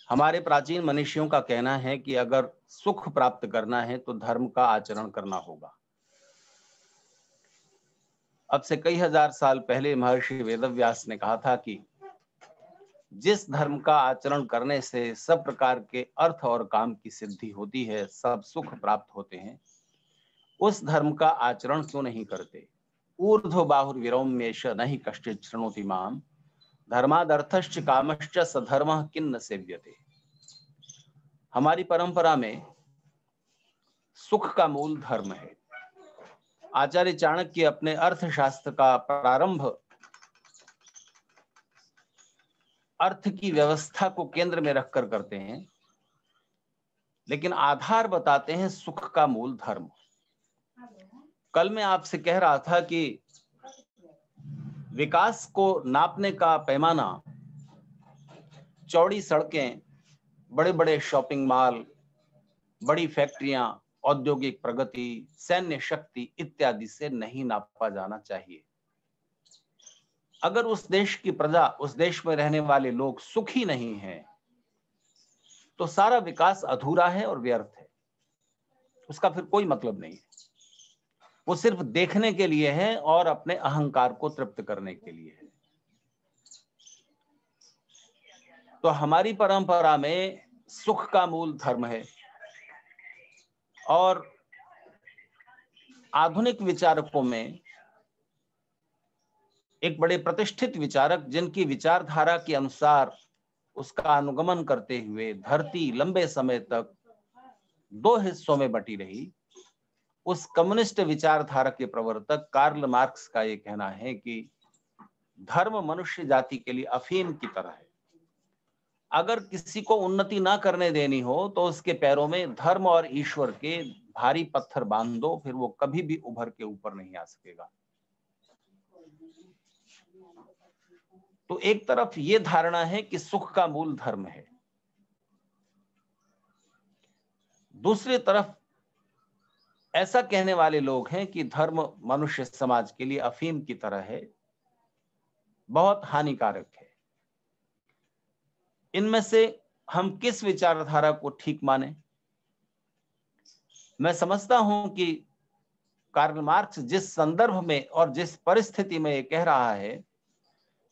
हमारे प्राचीन मनीषियों का कहना है कि अगर सुख प्राप्त करना है तो धर्म का आचरण करना होगा। अब से कई हजार साल पहले महर्षि वेदव्यास ने कहा था कि जिस धर्म का आचरण करने से सब प्रकार के अर्थ और काम की सिद्धि होती है, सब सुख प्राप्त होते हैं, उस धर्म का आचरण क्यों नहीं करते। ऊर्ध्व बाहुर्विरौम्येष नहि कश्चित् शृणोति माम धर्मादर्थश्च कामश्च सधर्मः किन्न सेव्यते। हमारी परंपरा में सुख का मूल धर्म है। आचार्य चाणक्य अपने अर्थशास्त्र का प्रारंभ अर्थ की व्यवस्था को केंद्र में रखकर करते हैं, लेकिन आधार बताते हैं सुख का मूल धर्म। कल मैं आपसे कह रहा था कि विकास को नापने का पैमाना चौड़ी सड़कें, बड़े बड़े शॉपिंग मॉल, बड़ी फैक्ट्रियां, औद्योगिक प्रगति, सैन्य शक्ति इत्यादि से नहीं नापा जाना चाहिए। अगर उस देश की प्रजा, उस देश में रहने वाले लोग सुखी नहीं हैं, तो सारा विकास अधूरा है और व्यर्थ है। उसका फिर कोई मतलब नहीं है। वो सिर्फ देखने के लिए है और अपने अहंकार को तृप्त करने के लिए है। तो हमारी परंपरा में सुख का मूल धर्म है और आधुनिक विचारकों में एक बड़े प्रतिष्ठित विचारक, जिनकी विचारधारा के अनुसार उसका अनुगमन करते हुए धरती लंबे समय तक दो हिस्सों में बटी रही, उस कम्युनिस्ट विचारधारा के प्रवर्तक कार्ल मार्क्स का यह कहना है कि धर्म मनुष्य जाति के लिए अफीम की तरह है। अगर किसी को उन्नति ना करने देनी हो तो उसके पैरों में धर्म और ईश्वर के भारी पत्थर बांध दो, फिर वो कभी भी उभर के ऊपर नहीं आ सकेगा। तो एक तरफ ये धारणा है कि सुख का मूल धर्म है, दूसरी तरफ ऐसा कहने वाले लोग हैं कि धर्म मनुष्य समाज के लिए अफीम की तरह है, बहुत हानिकारक है। इनमें से हम किस विचारधारा को ठीक माने? मैं समझता हूं कि कार्ल मार्क्स जिस संदर्भ में और जिस परिस्थिति में ये कह रहा है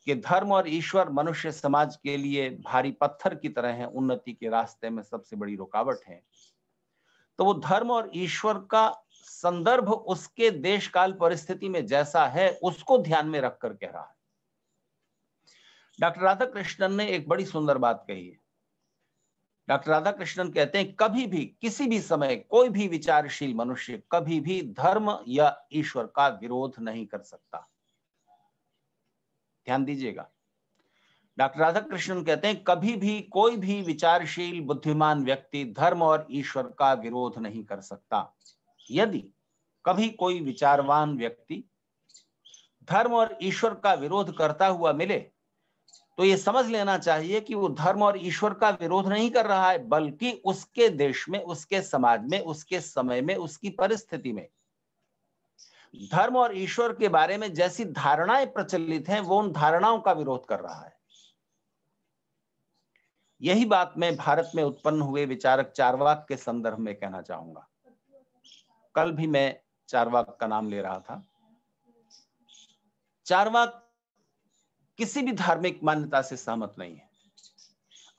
कि धर्म और ईश्वर मनुष्य समाज के लिए भारी पत्थर की तरह है, उन्नति के रास्ते में सबसे बड़ी रुकावट है, तो वो धर्म और ईश्वर का संदर्भ उसके देश काल परिस्थिति में जैसा है उसको ध्यान में रखकर कह रहा है। डॉक्टर राधाकृष्णन ने एक बड़ी सुंदर बात कही है। डॉक्टर राधाकृष्णन कहते हैं कभी भी किसी भी समय कोई भी विचारशील मनुष्य कभी भी धर्म या ईश्वर का विरोध नहीं कर सकता। ध्यान दीजिएगा, डॉक्टर राधाकृष्णन कहते हैं कभी भी कोई भी विचारशील बुद्धिमान व्यक्ति धर्म और ईश्वर का विरोध नहीं कर सकता। यदि कभी कोई विचारवान व्यक्ति धर्म और ईश्वर का विरोध करता हुआ मिले तो ये समझ लेना चाहिए कि वो धर्म और ईश्वर का विरोध नहीं कर रहा है, बल्कि उसके देश में, उसके समाज में, उसके समय में, उसकी परिस्थिति में धर्म और ईश्वर के बारे में जैसी धारणाएं प्रचलित हैं वो उन धारणाओं का विरोध कर रहा है। यही बात मैं भारत में उत्पन्न हुए विचारक चारवाक के संदर्भ में कहना चाहूंगा। कल भी मैं चारवाक का नाम ले रहा था। चारवाक किसी भी धार्मिक मान्यता से सहमत नहीं है।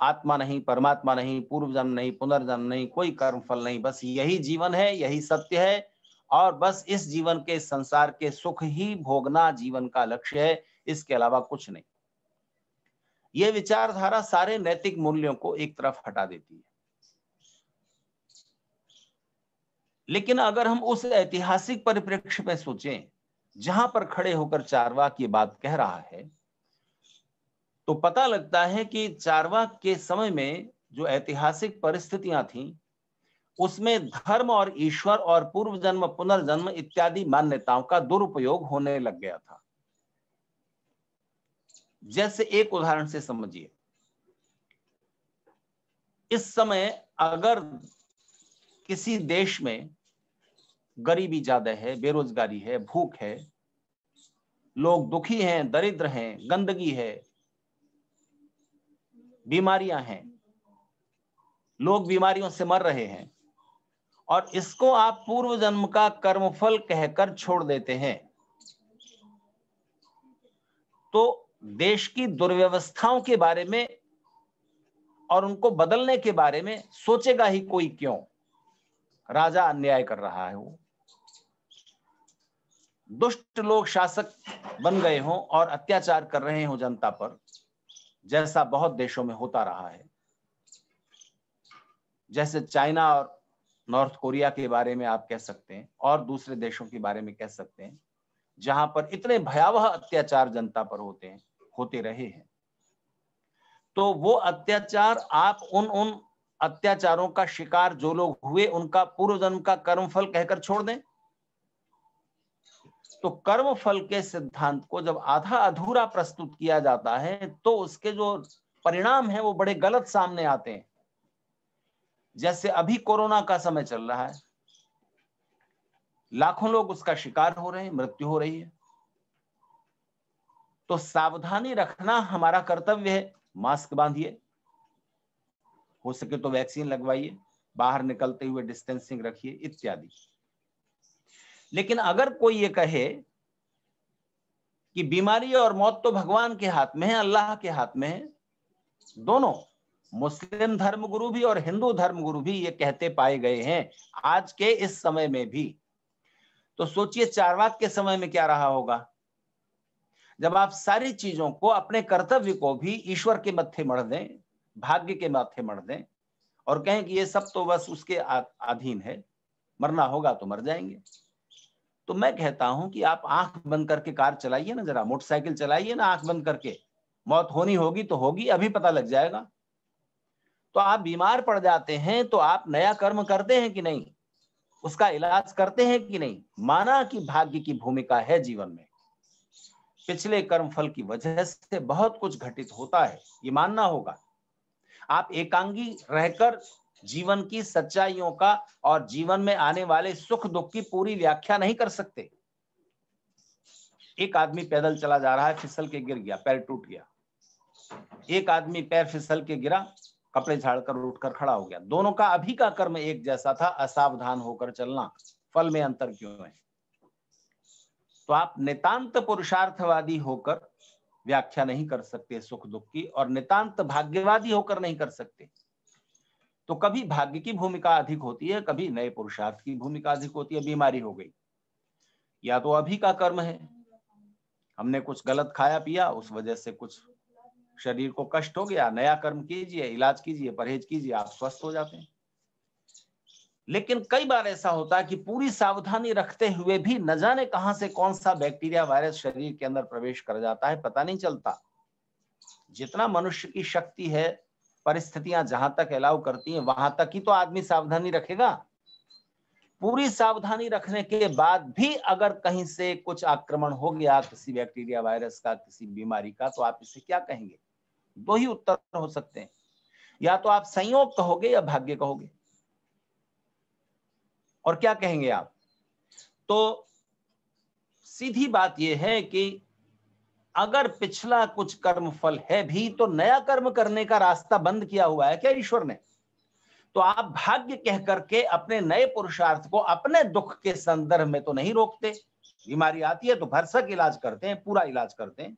आत्मा नहीं, परमात्मा नहीं, पूर्व जन्म नहीं, पुनर्जन्म नहीं, कोई कर्म फल नहीं, बस यही जीवन है, यही सत्य है और बस इस जीवन के, संसार के सुख ही भोगना जीवन का लक्ष्य है, इसके अलावा कुछ नहीं। यह विचारधारा सारे नैतिक मूल्यों को एक तरफ हटा देती है। लेकिन अगर हम उस ऐतिहासिक परिप्रेक्ष्य में सोचें जहां पर खड़े होकर चारवाक ये बात कह रहा है, तो पता लगता है कि चारवाक के समय में जो ऐतिहासिक परिस्थितियां थीं, उसमें धर्म और ईश्वर और पूर्व जन्म, पुनर्जन्म इत्यादि मान्यताओं का दुरुपयोग होने लग गया था। जैसे एक उदाहरण से समझिए, इस समय अगर किसी देश में गरीबी ज्यादा है, बेरोजगारी है, भूख है, लोग दुखी हैं, दरिद्र हैं, गंदगी है, बीमारियां हैं, लोग बीमारियों से मर रहे हैं और इसको आप पूर्व जन्म का कर्मफल कहकर छोड़ देते हैं, तो देश की दुर्व्यवस्थाओं के बारे में और उनको बदलने के बारे में सोचेगा ही कोई क्यों? राजा अन्याय कर रहा है, वो दुष्ट लोग शासक बन गए हों और अत्याचार कर रहे हो जनता पर, जैसा बहुत देशों में होता रहा है। जैसे चाइना और नॉर्थ कोरिया के बारे में आप कह सकते हैं और दूसरे देशों के बारे में कह सकते हैं, जहां पर इतने भयावह अत्याचार जनता पर होते रहे हैं। तो वो अत्याचार, आप उन अत्याचारों का शिकार जो लोग हुए उनका पूर्व जन्म का कर्मफल कहकर छोड़ दें। तो कर्मफल के सिद्धांत को जब आधा अधूरा प्रस्तुत किया जाता है तो उसके जो परिणाम है वो बड़े गलत सामने आते हैं। जैसे अभी कोरोना का समय चल रहा है, लाखों लोग उसका शिकार हो रहे हैं, मृत्यु हो रही है। तो सावधानी रखना हमारा कर्तव्य है। मास्क बांधिए, हो सके तो वैक्सीन लगवाइए, बाहर निकलते हुए डिस्टेंसिंग रखिए इत्यादि। लेकिन अगर कोई ये कहे कि बीमारी और मौत तो भगवान के हाथ में है, अल्लाह के हाथ में है, दोनों मुस्लिम धर्मगुरु भी और हिंदू धर्मगुरु भी ये कहते पाए गए हैं आज के इस समय में भी, तो सोचिए चारवाक के समय में क्या रहा होगा, जब आप सारी चीजों को, अपने कर्तव्य को भी ईश्वर के मत्थे मढ़ दें, भाग्य के माथे मढ़ दें और कहें कि ये सब तो बस उसके अधीन है, मरना होगा तो मर जाएंगे। तो मैं कहता हूं कि आप आंख बंद करके कार चलाइए ना, जरा मोटरसाइकिल चलाइए ना आंख बंद करके, मौत होनी होगी तो होगी, अभी पता लग जाएगा। तो आप बीमार पड़ जाते हैं तो आप नया कर्म करते हैं कि नहीं, उसका इलाज करते हैं कि नहीं? माना कि भाग्य की भूमिका है जीवन में, पिछले कर्म फल की वजह से बहुत कुछ घटित होता है, ये मानना होगा। आप एकांगी रहकर जीवन की सच्चाइयों का और जीवन में आने वाले सुख दुख की पूरी व्याख्या नहीं कर सकते। एक आदमी पैदल चला जा रहा है, फिसल के गिर गया, पैर टूट गया। एक आदमी पैर फिसल के गिरा, कपड़े झाड़कर उठकर खड़ा हो गया। दोनों का अभी का कर्म एक जैसा था, असावधान होकर चलना, फल में अंतर क्यों है? तो आप नितांत पुरुषार्थवादी होकर व्याख्या नहीं कर सकते सुख दुख की, और नितांत भाग्यवादी होकर नहीं कर सकते। तो कभी भाग्य की भूमिका अधिक होती है, कभी नए पुरुषार्थ की भूमिका अधिक होती है। बीमारी हो गई, या तो अभी का कर्म है, हमने कुछ गलत खाया पिया, उस वजह से कुछ शरीर को कष्ट हो गया, नया कर्म कीजिए, इलाज कीजिए, परहेज कीजिए, आप स्वस्थ हो जाते हैं। लेकिन कई बार ऐसा होता है कि पूरी सावधानी रखते हुए भी न जाने कहां से कौन सा बैक्टीरिया वायरस शरीर के अंदर प्रवेश कर जाता है, पता नहीं चलता। जितना मनुष्य की शक्ति है, परिस्थितियां जहां तक अलाउ करती हैं वहां तक ही तो आदमी सावधानी रखेगा। पूरी सावधानी रखने के बाद भी अगर कहीं से कुछ आक्रमण हो गया किसी बैक्टीरिया वायरस का, किसी बीमारी का, तो आप इसे क्या कहेंगे? दो ही उत्तर हो सकते हैं, या तो आप संयोग कहोगे या भाग्य कहोगे। और क्या कहेंगे आप? तो सीधी बात यह है कि अगर पिछला कुछ कर्म फल है भी तो नया कर्म करने का रास्ता बंद किया हुआ है क्या ईश्वर ने? तो आप भाग्य कह करके अपने नए पुरुषार्थ को अपने दुख के संदर्भ में तो नहीं रोकते। बीमारी आती है तो भरसक इलाज करते हैं, पूरा इलाज करते हैं।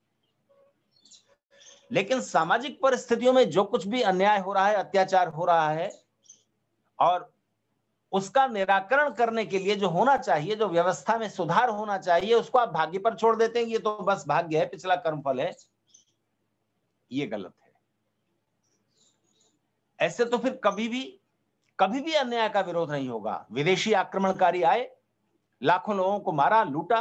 लेकिन सामाजिक परिस्थितियों में जो कुछ भी अन्याय हो रहा है, अत्याचार हो रहा है, और उसका निराकरण करने के लिए जो होना चाहिए, जो व्यवस्था में सुधार होना चाहिए, उसको आप भाग्य पर छोड़ देते हैं। ये तो बस भाग्य है, पिछला कर्मफल है। ये गलत है। ऐसे तो फिर कभी भी अन्याय का विरोध नहीं होगा। विदेशी आक्रमणकारी आए, लाखों लोगों को मारा, लूटा,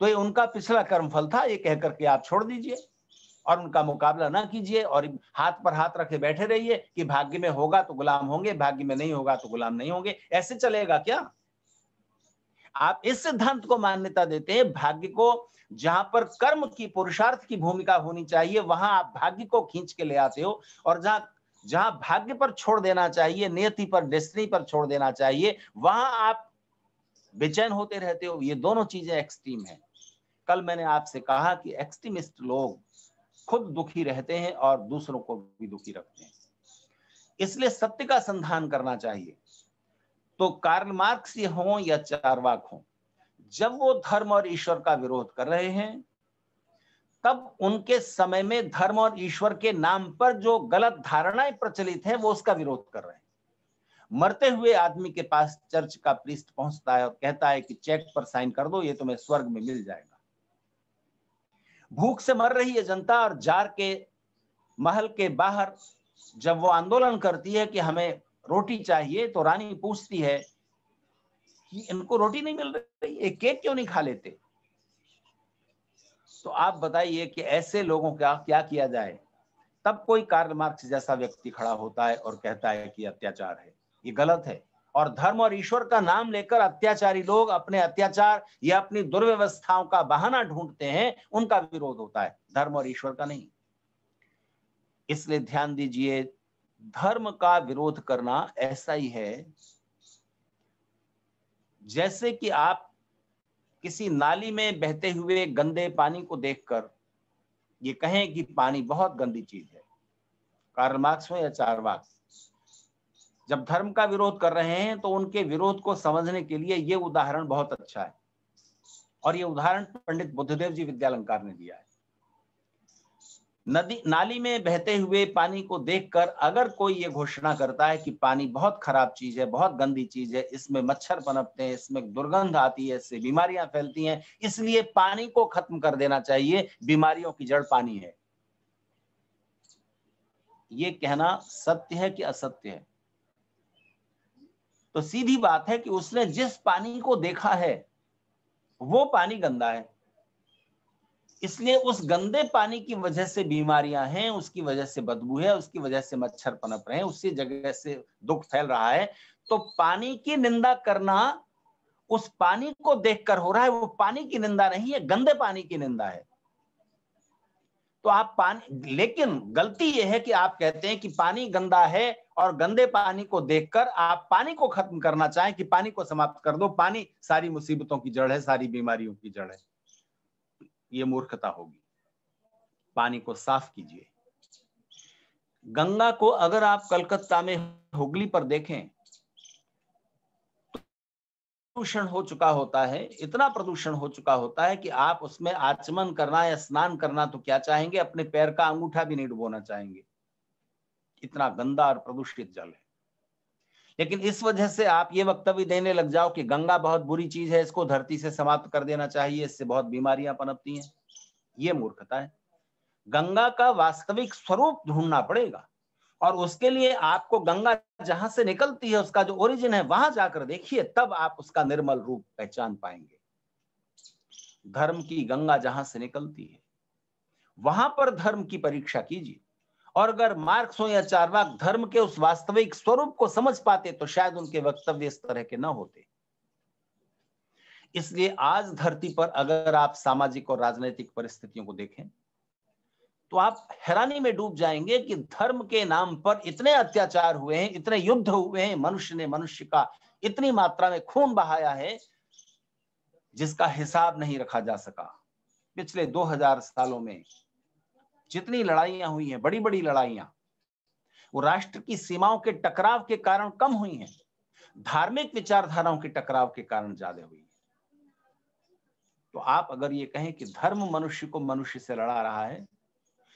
तो ये उनका पिछला कर्मफल था, ये कह करके आप छोड़ दीजिए और उनका मुकाबला ना कीजिए और हाथ पर हाथ रखे बैठे रहिए कि भाग्य में होगा तो गुलाम होंगे, भाग्य में नहीं होगा तो गुलाम नहीं होंगे। ऐसे चलेगा क्या? आप इस सिद्धांत को मान्यता देते हैं, भाग्य को जहां पर कर्म की, पुरुषार्थ की भूमिका होनी चाहिए, वहां आप भाग्य को खींच के ले आते हो, और जहां भाग्य पर छोड़ देना चाहिए, नियति पर, डेस्टिनी पर छोड़ देना चाहिए, वहां आप बेचैन होते रहते हो। ये दोनों चीजें एक्सट्रीम है। कल मैंने आपसे कहा कि एक्सट्रीमिस्ट लोग खुद दुखी रहते हैं और दूसरों को भी दुखी रखते हैं। इसलिए सत्य का संधान करना चाहिए। तो कार्ल मार्क्स ये हों या चार्वाक हों, जब वो धर्म और ईश्वर का विरोध कर रहे हैं, तब उनके समय में धर्म और ईश्वर के नाम पर जो गलत धारणाएं प्रचलित हैं, वो उसका विरोध कर रहे हैं। मरते हुए आदमी के पास चर्च का प्रीस्ट पहुंचता है और कहता है कि चेक पर साइन कर दो, ये तुम्हें स्वर्ग में मिल जाएगा। भूख से मर रही है जनता और जार के महल के बाहर जब वो आंदोलन करती है कि हमें रोटी चाहिए, तो रानी पूछती है कि इनको रोटी नहीं मिल रही, एक केक क्यों नहीं खा लेते? तो आप बताइए कि ऐसे लोगों का क्या किया जाए? तब कोई कार्ल मार्क्स जैसा व्यक्ति खड़ा होता है और कहता है कि अत्याचार है, ये गलत है। और धर्म और ईश्वर का नाम लेकर अत्याचारी लोग अपने अत्याचार या अपनी दुर्व्यवस्थाओं का बहाना ढूंढते हैं, उनका विरोध होता है, धर्म और ईश्वर का नहीं। इसलिए ध्यान दीजिए, धर्म का विरोध करना ऐसा ही है जैसे कि आप किसी नाली में बहते हुए गंदे पानी को देखकर ये कहें कि पानी बहुत गंदी चीज है। कार्ल मार्क्स हो या चार्वाक, जब धर्म का विरोध कर रहे हैं तो उनके विरोध को समझने के लिए ये उदाहरण बहुत अच्छा है, और ये उदाहरण पंडित बुद्धदेव जी विद्यालंकार ने दिया है। नाली में बहते हुए पानी को देखकर अगर कोई ये घोषणा करता है कि पानी बहुत खराब चीज है, बहुत गंदी चीज है, इसमें मच्छर पनपते हैं, इसमें दुर्गंध आती है, इससे बीमारियां फैलती हैं, इसलिए पानी को खत्म कर देना चाहिए, बीमारियों की जड़ पानी है, ये कहना सत्य है कि असत्य है? तो सीधी बात है कि उसने जिस पानी को देखा है वो पानी गंदा है, इसलिए उस गंदे पानी की वजह से बीमारियां हैं, उसकी वजह से बदबू है, उसकी वजह से मच्छर पनप रहे हैं, उसी जगह से दुख फैल रहा है। तो पानी की निंदा करना उस पानी को देखकर हो रहा है, वो पानी की निंदा नहीं है, गंदे पानी की निंदा है। तो आप पानी, लेकिन गलती यह है कि आप कहते हैं कि पानी गंदा है और गंदे पानी को देखकर आप पानी को खत्म करना चाहें कि पानी को समाप्त कर दो, पानी सारी मुसीबतों की जड़ है, सारी बीमारियों की जड़ है। ये मूर्खता होगी। पानी को साफ कीजिए। गंगा को अगर आप कलकत्ता में हुगली पर देखें, प्रदूषण हो चुका होता है, इतना प्रदूषण हो चुका होता है कि आप उसमें आचमन करना या स्नान करना तो क्या चाहेंगे, अपने पैर का अंगूठा भी नहीं डुबोना चाहेंगे, इतना गंदा और प्रदूषित जल है। लेकिन इस वजह से आप ये वक्तव्य देने लग जाओ कि गंगा बहुत बुरी चीज है, इसको धरती से समाप्त कर देना चाहिए, इससे बहुत बीमारियां पनपती हैं, ये मूर्खता है। गंगा का वास्तविक स्वरूप ढूंढना पड़ेगा, और उसके लिए आपको गंगा जहां से निकलती है, उसका जो ओरिजिन है, वहां जाकर देखिए, तब आप उसका निर्मल रूप पहचान पाएंगे। धर्म की गंगा जहां से निकलती है, वहां पर धर्म की परीक्षा कीजिए। और अगर मार्क्स हो या चार्वाक धर्म के उस वास्तविक स्वरूप को समझ पाते तो शायद उनके वक्तव्य इस तरह के न होते। इसलिए आज धरती पर अगर आप सामाजिक और राजनीतिक परिस्थितियों को देखें तो आप हैरानी में डूब जाएंगे कि धर्म के नाम पर इतने अत्याचार हुए हैं, इतने युद्ध हुए हैं, मनुष्य ने मनुष्य का इतनी मात्रा में खून बहाया है जिसका हिसाब नहीं रखा जा सका। पिछले 2000 सालों में जितनी लड़ाइयां हुई हैं, बड़ी बड़ी लड़ाइयां, वो राष्ट्र की सीमाओं के टकराव के कारण कम हुई हैं, धार्मिक विचारधाराओं के टकराव के कारण ज्यादा हुई है। तो आप अगर ये कहें कि धर्म मनुष्य को मनुष्य से लड़ा रहा है,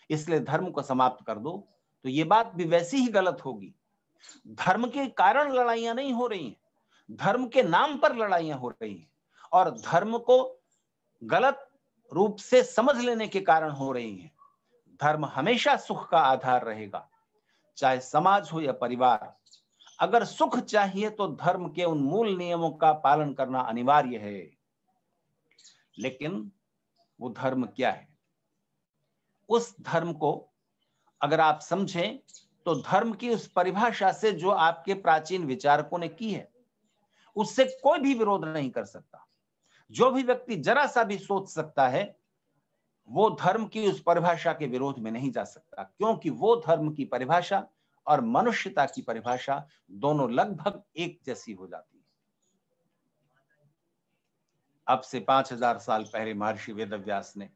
इसलिए धर्म को समाप्त कर दो, तो ये बात भी वैसी ही गलत होगी। धर्म के कारण लड़ाइयां नहीं हो रही हैं, धर्म के नाम पर लड़ाइयां हो रही हैं, और धर्म को गलत रूप से समझ लेने के कारण हो रही हैं। धर्म हमेशा सुख का आधार रहेगा, चाहे समाज हो या परिवार। अगर सुख चाहिए तो धर्म के उन मूल नियमों का पालन करना अनिवार्य है। लेकिन वो धर्म क्या है? उस धर्म को अगर आप समझें तो धर्म की उस परिभाषा से जो आपके प्राचीन विचारकों ने की है, उससे कोई भी विरोध नहीं कर सकता। जो भी व्यक्ति जरा सा भी सोच सकता है, वो धर्म की उस परिभाषा के विरोध में नहीं जा सकता, क्योंकि वो धर्म की परिभाषा और मनुष्यता की परिभाषा दोनों लगभग एक जैसी हो जाती है। अब से 5000 साल पहले महर्षि वेदव्यास ने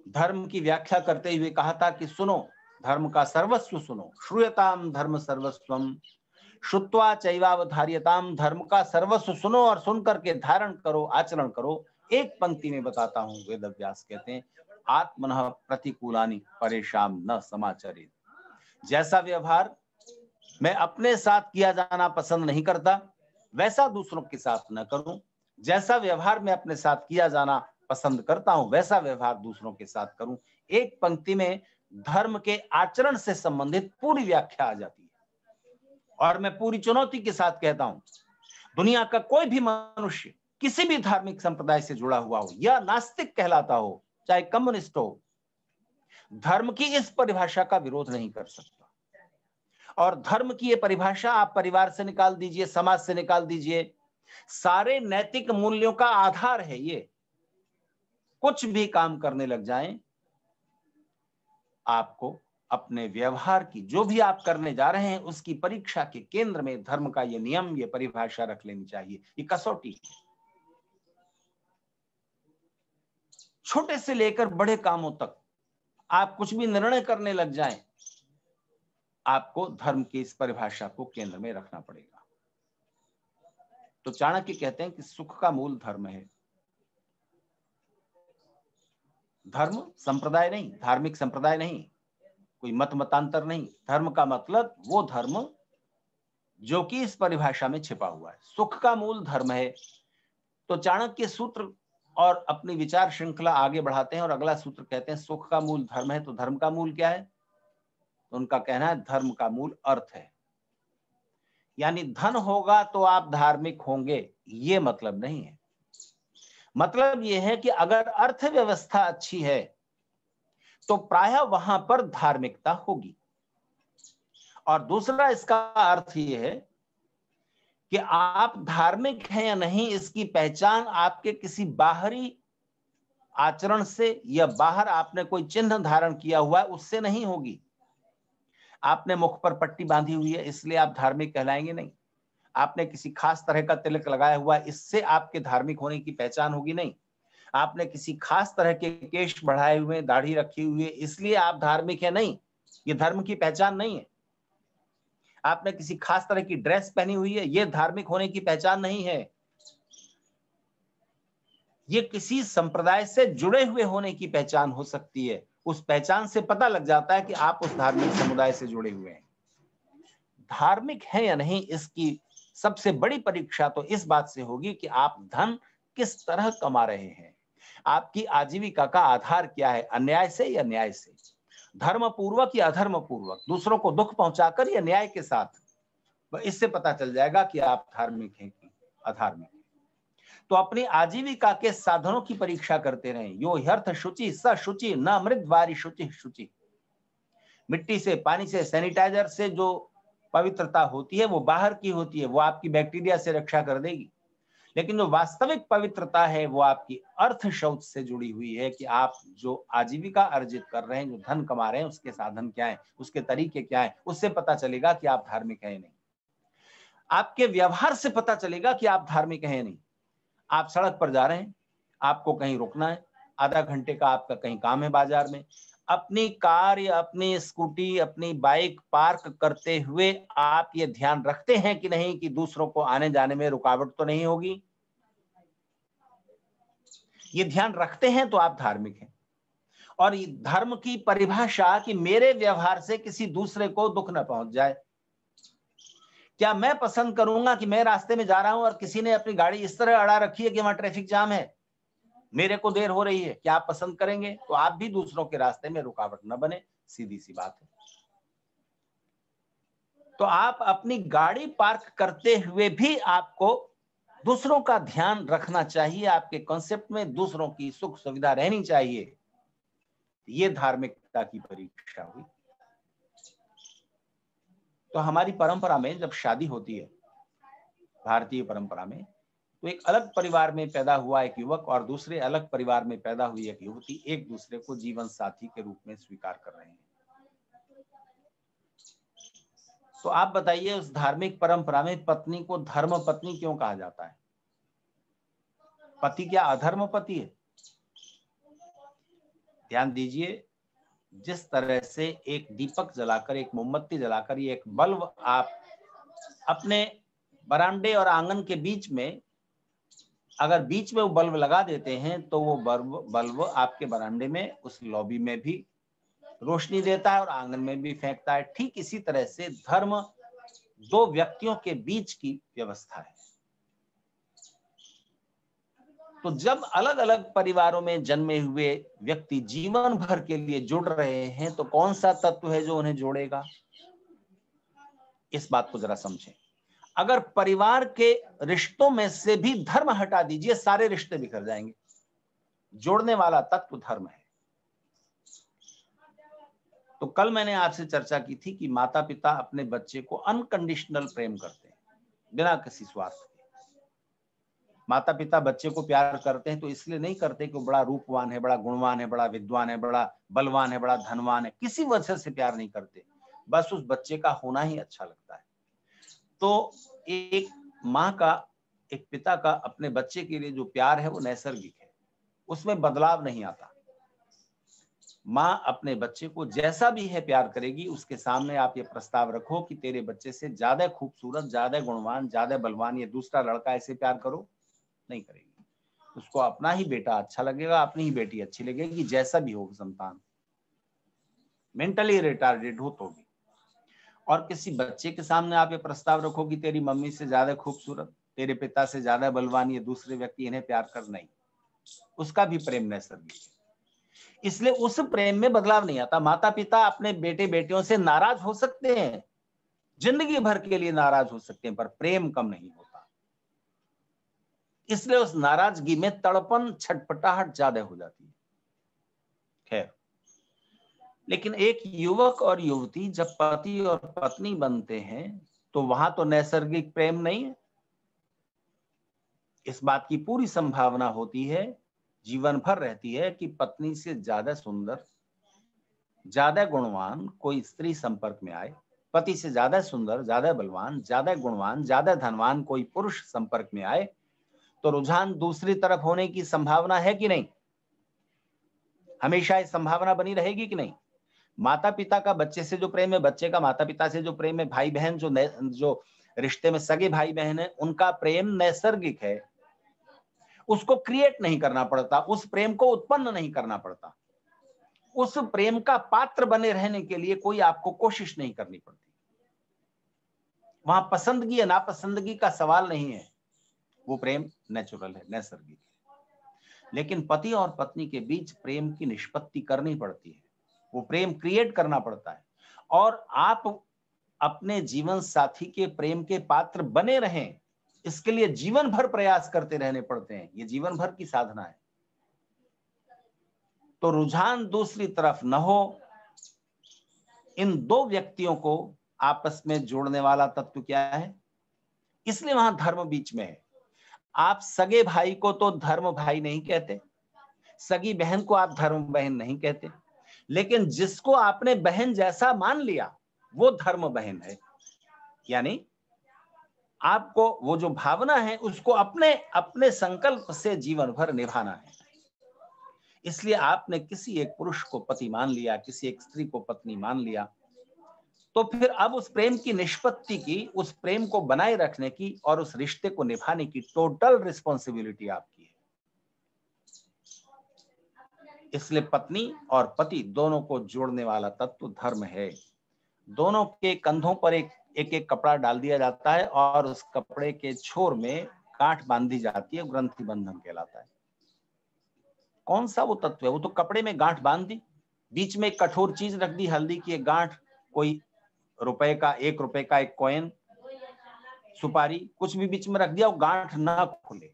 धर्म की व्याख्या करते हुए कहा था कि सुनो, धर्म का सर्वस्व सुनो। श्रूयताम धर्म सर्वस्वम श्रुत्वा चैवावधार्यताम। धर्म का सर्वस्व सुनो और सुन करके धारण करो, आचरण करो। एक पंक्ति में बताता हूं, वेदव्यास कहते हैं, आत्मनः प्रतिकूलानि परेशान न समाचरित। जैसा व्यवहार मैं अपने साथ किया जाना पसंद नहीं करता, वैसा दूसरों के साथ न करूं। जैसा व्यवहार मैं अपने साथ किया जाना पसंद करता हूं, वैसा व्यवहार दूसरों के साथ करूं। एक पंक्ति में धर्म के आचरण से संबंधित पूरी व्याख्या आ जाती है। और मैं पूरी चुनौती के साथ कहता हूं, दुनिया का कोई भी मनुष्य किसी भी धार्मिक संप्रदाय से जुड़ा हुआ हो या नास्तिक कहलाता हो, चाहे कम्युनिस्ट हो, धर्म की इस परिभाषा का विरोध नहीं कर सकता। और धर्म की ये परिभाषा आप परिवार से निकाल दीजिए, समाज से निकाल दीजिए, सारे नैतिक मूल्यों का आधार है ये। कुछ भी काम करने लग जाएं, आपको अपने व्यवहार की, जो भी आप करने जा रहे हैं, उसकी परीक्षा के केंद्र में धर्म का ये नियम, ये परिभाषा रख लेनी चाहिए। ये कसौटी है। छोटे से लेकर बड़े कामों तक आप कुछ भी निर्णय करने लग जाएं, आपको धर्म की इस परिभाषा को केंद्र में रखना पड़ेगा। तो चाणक्य कहते हैं कि सुख का मूल धर्म है। धर्म संप्रदाय नहीं, धार्मिक संप्रदाय नहीं, कोई मत मतांतर नहीं। धर्म का मतलब वो धर्म जो कि इस परिभाषा में छिपा हुआ है। सुख का मूल धर्म है। तो चाणक्य सूत्र और अपनी विचार श्रृंखला आगे बढ़ाते हैं और अगला सूत्र कहते हैं सुख का मूल धर्म है। तो धर्म का मूल क्या है? तो उनका कहना है धर्म का मूल अर्थ है। यानी धन होगा तो आप धार्मिक होंगे, ये मतलब नहीं है। मतलब यह है कि अगर अर्थव्यवस्था अच्छी है तो प्रायः वहां पर धार्मिकता होगी। और दूसरा इसका अर्थ यह है कि आप धार्मिक हैं या नहीं, इसकी पहचान आपके किसी बाहरी आचरण से या बाहर आपने कोई चिन्ह धारण किया हुआ है उससे नहीं होगी। आपने मुख पर पट्टी बांधी हुई है इसलिए आप धार्मिक कहलाएंगे नहीं। आपने किसी खास तरह का तिलक लगाया हुआ है, इससे आपके धार्मिक होने की पहचान होगी नहीं। आपने किसी खास तरह के केश बढ़ाए हुए, दाढ़ी रखी हुई है, इसलिए आप धार्मिक है नहीं। ये धर्म की पहचान नहीं है। आपने किसी खास तरह की ड्रेस पहनी हुई है, ये धार्मिक होने की पहचान नहीं है। ये किसी संप्रदाय से जुड़े हुए होने की पहचान हो सकती है। उस पहचान से पता लग जाता है कि आप उस धार्मिक समुदाय से जुड़े हुए हैं। धार्मिक है या नहीं, इसकी सबसे बड़ी परीक्षा तो इस बात से होगी कि आप धन किस तरह कमा रहे हैं। आपकी आजीविका का आधार क्या है? अन्याय से या न्याय से? धर्म पूर्वक या अधर्म पूर्वक? दूसरों को दुख पहुंचाकर या न्याय के साथ? इससे पता चल जाएगा कि आप धार्मिक हैं कि अधार्मिक। तो अपनी आजीविका के साधनों की परीक्षा करते रहें। यो ह्यर्थ शुचि स शुचि न अमृत वारी शुचि शुचि। मिट्टी से, पानी से, सैनिटाइजर से जो पवित्रता होती है वो बाहर की होती है, वो आपकी बैक्टीरिया से रक्षा कर देगी। लेकिन जो वास्तविक पवित्रता है वो आपकी अर्थ शौच से जुड़ी हुई है कि आप जो आजीविका अर्जित कर रहे हैं, जो धन कमा रहे हैं, उसके साधन क्या है, उसके तरीके क्या है। उससे पता चलेगा कि आप धार्मिक हैं नहीं। आपके व्यवहार से पता चलेगा कि आप धार्मिक हैं नहीं। आप सड़क पर जा रहे हैं, आपको कहीं रुकना है, आधा घंटे का आपका कहीं काम है बाजार में, अपनी कार या अपनी स्कूटी, अपनी बाइक पार्क करते हुए आप ये ध्यान रखते हैं कि नहीं कि दूसरों को आने जाने में रुकावट तो नहीं होगी? ये ध्यान रखते हैं तो आप धार्मिक हैं। और धर्म की परिभाषा कि मेरे व्यवहार से किसी दूसरे को दुख न पहुंच जाए। क्या मैं पसंद करूंगा कि मैं रास्ते में जा रहा हूं और किसी ने अपनी गाड़ी इस तरह अड़ा रखी है कि वहां ट्रैफिक जाम है, मेरे को देर हो रही है? क्या आप पसंद करेंगे? तो आप भी दूसरों के रास्ते में रुकावट न बने, सीधी सी बात है। तो आप अपनी गाड़ी पार्क करते हुए भी आपको दूसरों का ध्यान रखना चाहिए। आपके कॉन्सेप्ट में दूसरों की सुख सुविधा रहनी चाहिए। ये धार्मिकता की परीक्षा हुई। तो हमारी परंपरा में जब शादी होती है, भारतीय परंपरा में, तो एक अलग परिवार में पैदा हुआ एक युवक और दूसरे अलग परिवार में पैदा हुई एक युवती एक दूसरे को जीवन साथी के रूप में स्वीकार कर रहे हैं। तो आप बताइए, उस धार्मिक परंपरा में पत्नी को धर्म पत्नी क्यों कहा जाता है? पति क्या अधर्म पति है? ध्यान दीजिए, जिस तरह से एक दीपक जलाकर, एक मोमबत्ती जलाकर, ये एक बल्ब आप अपने बरामदे और आंगन के बीच में, अगर बीच में वो बल्ब लगा देते हैं तो वो बल्ब आपके बरामदे में, उस लॉबी में भी रोशनी देता है और आंगन में भी फेंकता है। ठीक इसी तरह से धर्म दो व्यक्तियों के बीच की व्यवस्था है। तो जब अलग अलग परिवारों में जन्मे हुए व्यक्ति जीवन भर के लिए जुड़ रहे हैं, तो कौन सा तत्व है जो उन्हें जोड़ेगा? इस बात को जरा समझें। अगर परिवार के रिश्तों में से भी धर्म हटा दीजिए, सारे रिश्ते बिखर जाएंगे। जोड़ने वाला तत्व धर्म है। तो कल मैंने आपसे चर्चा की थी कि माता पिता अपने बच्चे को अनकंडीशनल प्रेम करते हैं, बिना किसी स्वार्थ के। माता पिता बच्चे को प्यार करते हैं तो इसलिए नहीं करते कि वो बड़ा रूपवान है, बड़ा गुणवान है, बड़ा विद्वान है, बड़ा बलवान है, बड़ा धनवान है। किसी वजह से प्यार नहीं करते, बस उस बच्चे का होना ही अच्छा लगता है। तो एक माँ का, एक पिता का अपने बच्चे के लिए जो प्यार है वो नैसर्गिक है, उसमें बदलाव नहीं आता। माँ अपने बच्चे को जैसा भी है प्यार करेगी। उसके सामने आप ये प्रस्ताव रखो कि तेरे बच्चे से ज्यादा खूबसूरत, ज्यादा गुणवान, ज्यादा बलवान ये दूसरा लड़का ऐसे प्यार करो, नहीं करेगी। उसको अपना ही बेटा अच्छा लगेगा, अपनी ही बेटी अच्छी लगेगी, जैसा भी हो संतान, मेंटली रिटार्डेड हो तो भी। और किसी बच्चे के सामने आप ये प्रस्ताव रखो कि तेरी मम्मी से ज्यादा खूबसूरत, तेरे पिता से ज्यादा बलवान ये दूसरे व्यक्ति, इन्हें प्यार कर, नहीं। उसका भी प्रेम नैसर्गिक है, इसलिए उस प्रेम में बदलाव नहीं आता। माता पिता अपने बेटे बेटियों से नाराज हो सकते हैं, जिंदगी भर के लिए नाराज हो सकते हैं, पर प्रेम कम नहीं होता। इसलिए उस नाराजगी में तड़पन, छटपटाहट ज्यादा हो जाती है। खैर, लेकिन एक युवक और युवती जब पति और पत्नी बनते हैं तो वहां तो नैसर्गिक प्रेम नहीं है। इस बात की पूरी संभावना होती है, जीवन भर रहती है, कि पत्नी से ज्यादा सुंदर, ज्यादा गुणवान कोई स्त्री संपर्क में आए, पति से ज्यादा सुंदर, ज्यादा बलवान, ज्यादा गुणवान, ज्यादा धनवान कोई पुरुष संपर्क में आए, तो रुझान दूसरी तरफ होने की संभावना है कि नहीं? हमेशा इस संभावना बनी रहेगी कि नहीं? माता पिता का बच्चे से जो प्रेम है, बच्चे का माता पिता से जो प्रेम है, भाई बहन जो रिश्ते में सगे भाई बहन है, उनका प्रेम नैसर्गिक है। उसको क्रिएट नहीं करना पड़ता, उस प्रेम को उत्पन्न नहीं करना पड़ता। उस प्रेम का पात्र बने रहने के लिए कोई आपको कोशिश नहीं करनी पड़ती। वहां पसंदगी या नापसंदगी का सवाल नहीं है, वो प्रेम नेचुरल है, नैसर्गिक है। लेकिन पति और पत्नी के बीच प्रेम की निष्पत्ति करनी पड़ती है, वो प्रेम क्रिएट करना पड़ता है। और आप अपने जीवन साथी के प्रेम के पात्र बने रहें, इसके लिए जीवन भर प्रयास करते रहने पड़ते हैं। ये जीवन भर की साधना है। तो रुझान दूसरी तरफ न हो, इन दो व्यक्तियों को आपस में जोड़ने वाला तत्व क्या है? इसलिए वहां धर्म बीच में है। आप सगे भाई को तो धर्म भाई नहीं कहते, सगी बहन को आप धर्म बहन नहीं कहते, लेकिन जिसको आपने बहन जैसा मान लिया वो धर्म बहन है। यानी आपको वो जो भावना है उसको अपने अपने संकल्प से जीवन भर निभाना है। इसलिए आपने किसी एक पुरुष को पति मान लिया, किसी एक स्त्री को पत्नी मान लिया, तो फिर अब उस प्रेम की निष्पत्ति की, उस प्रेम को बनाए रखने की और उस रिश्ते को निभाने की टोटल रिस्पॉन्सिबिलिटी आपकी है। इसलिए पत्नी और पति दोनों को जोड़ने वाला तत्व धर्म है। दोनों के कंधों पर एक एक कपड़ा डाल दिया जाता है और उस कपड़े के छोर में गांठ बांधी जाती है, ग्रंथि बंधन कहलाता है। कौन सा वो तत्व है? वो तो कपड़े में गांठ बांध दी, बीच में एक कठोर चीज रख दी, हल्दी की एक गांठ, कोई रुपए का, 1 रुपए का एक कॉइन, सुपारी, कुछ भी बीच में रख दिया, वो गांठ ना खुले।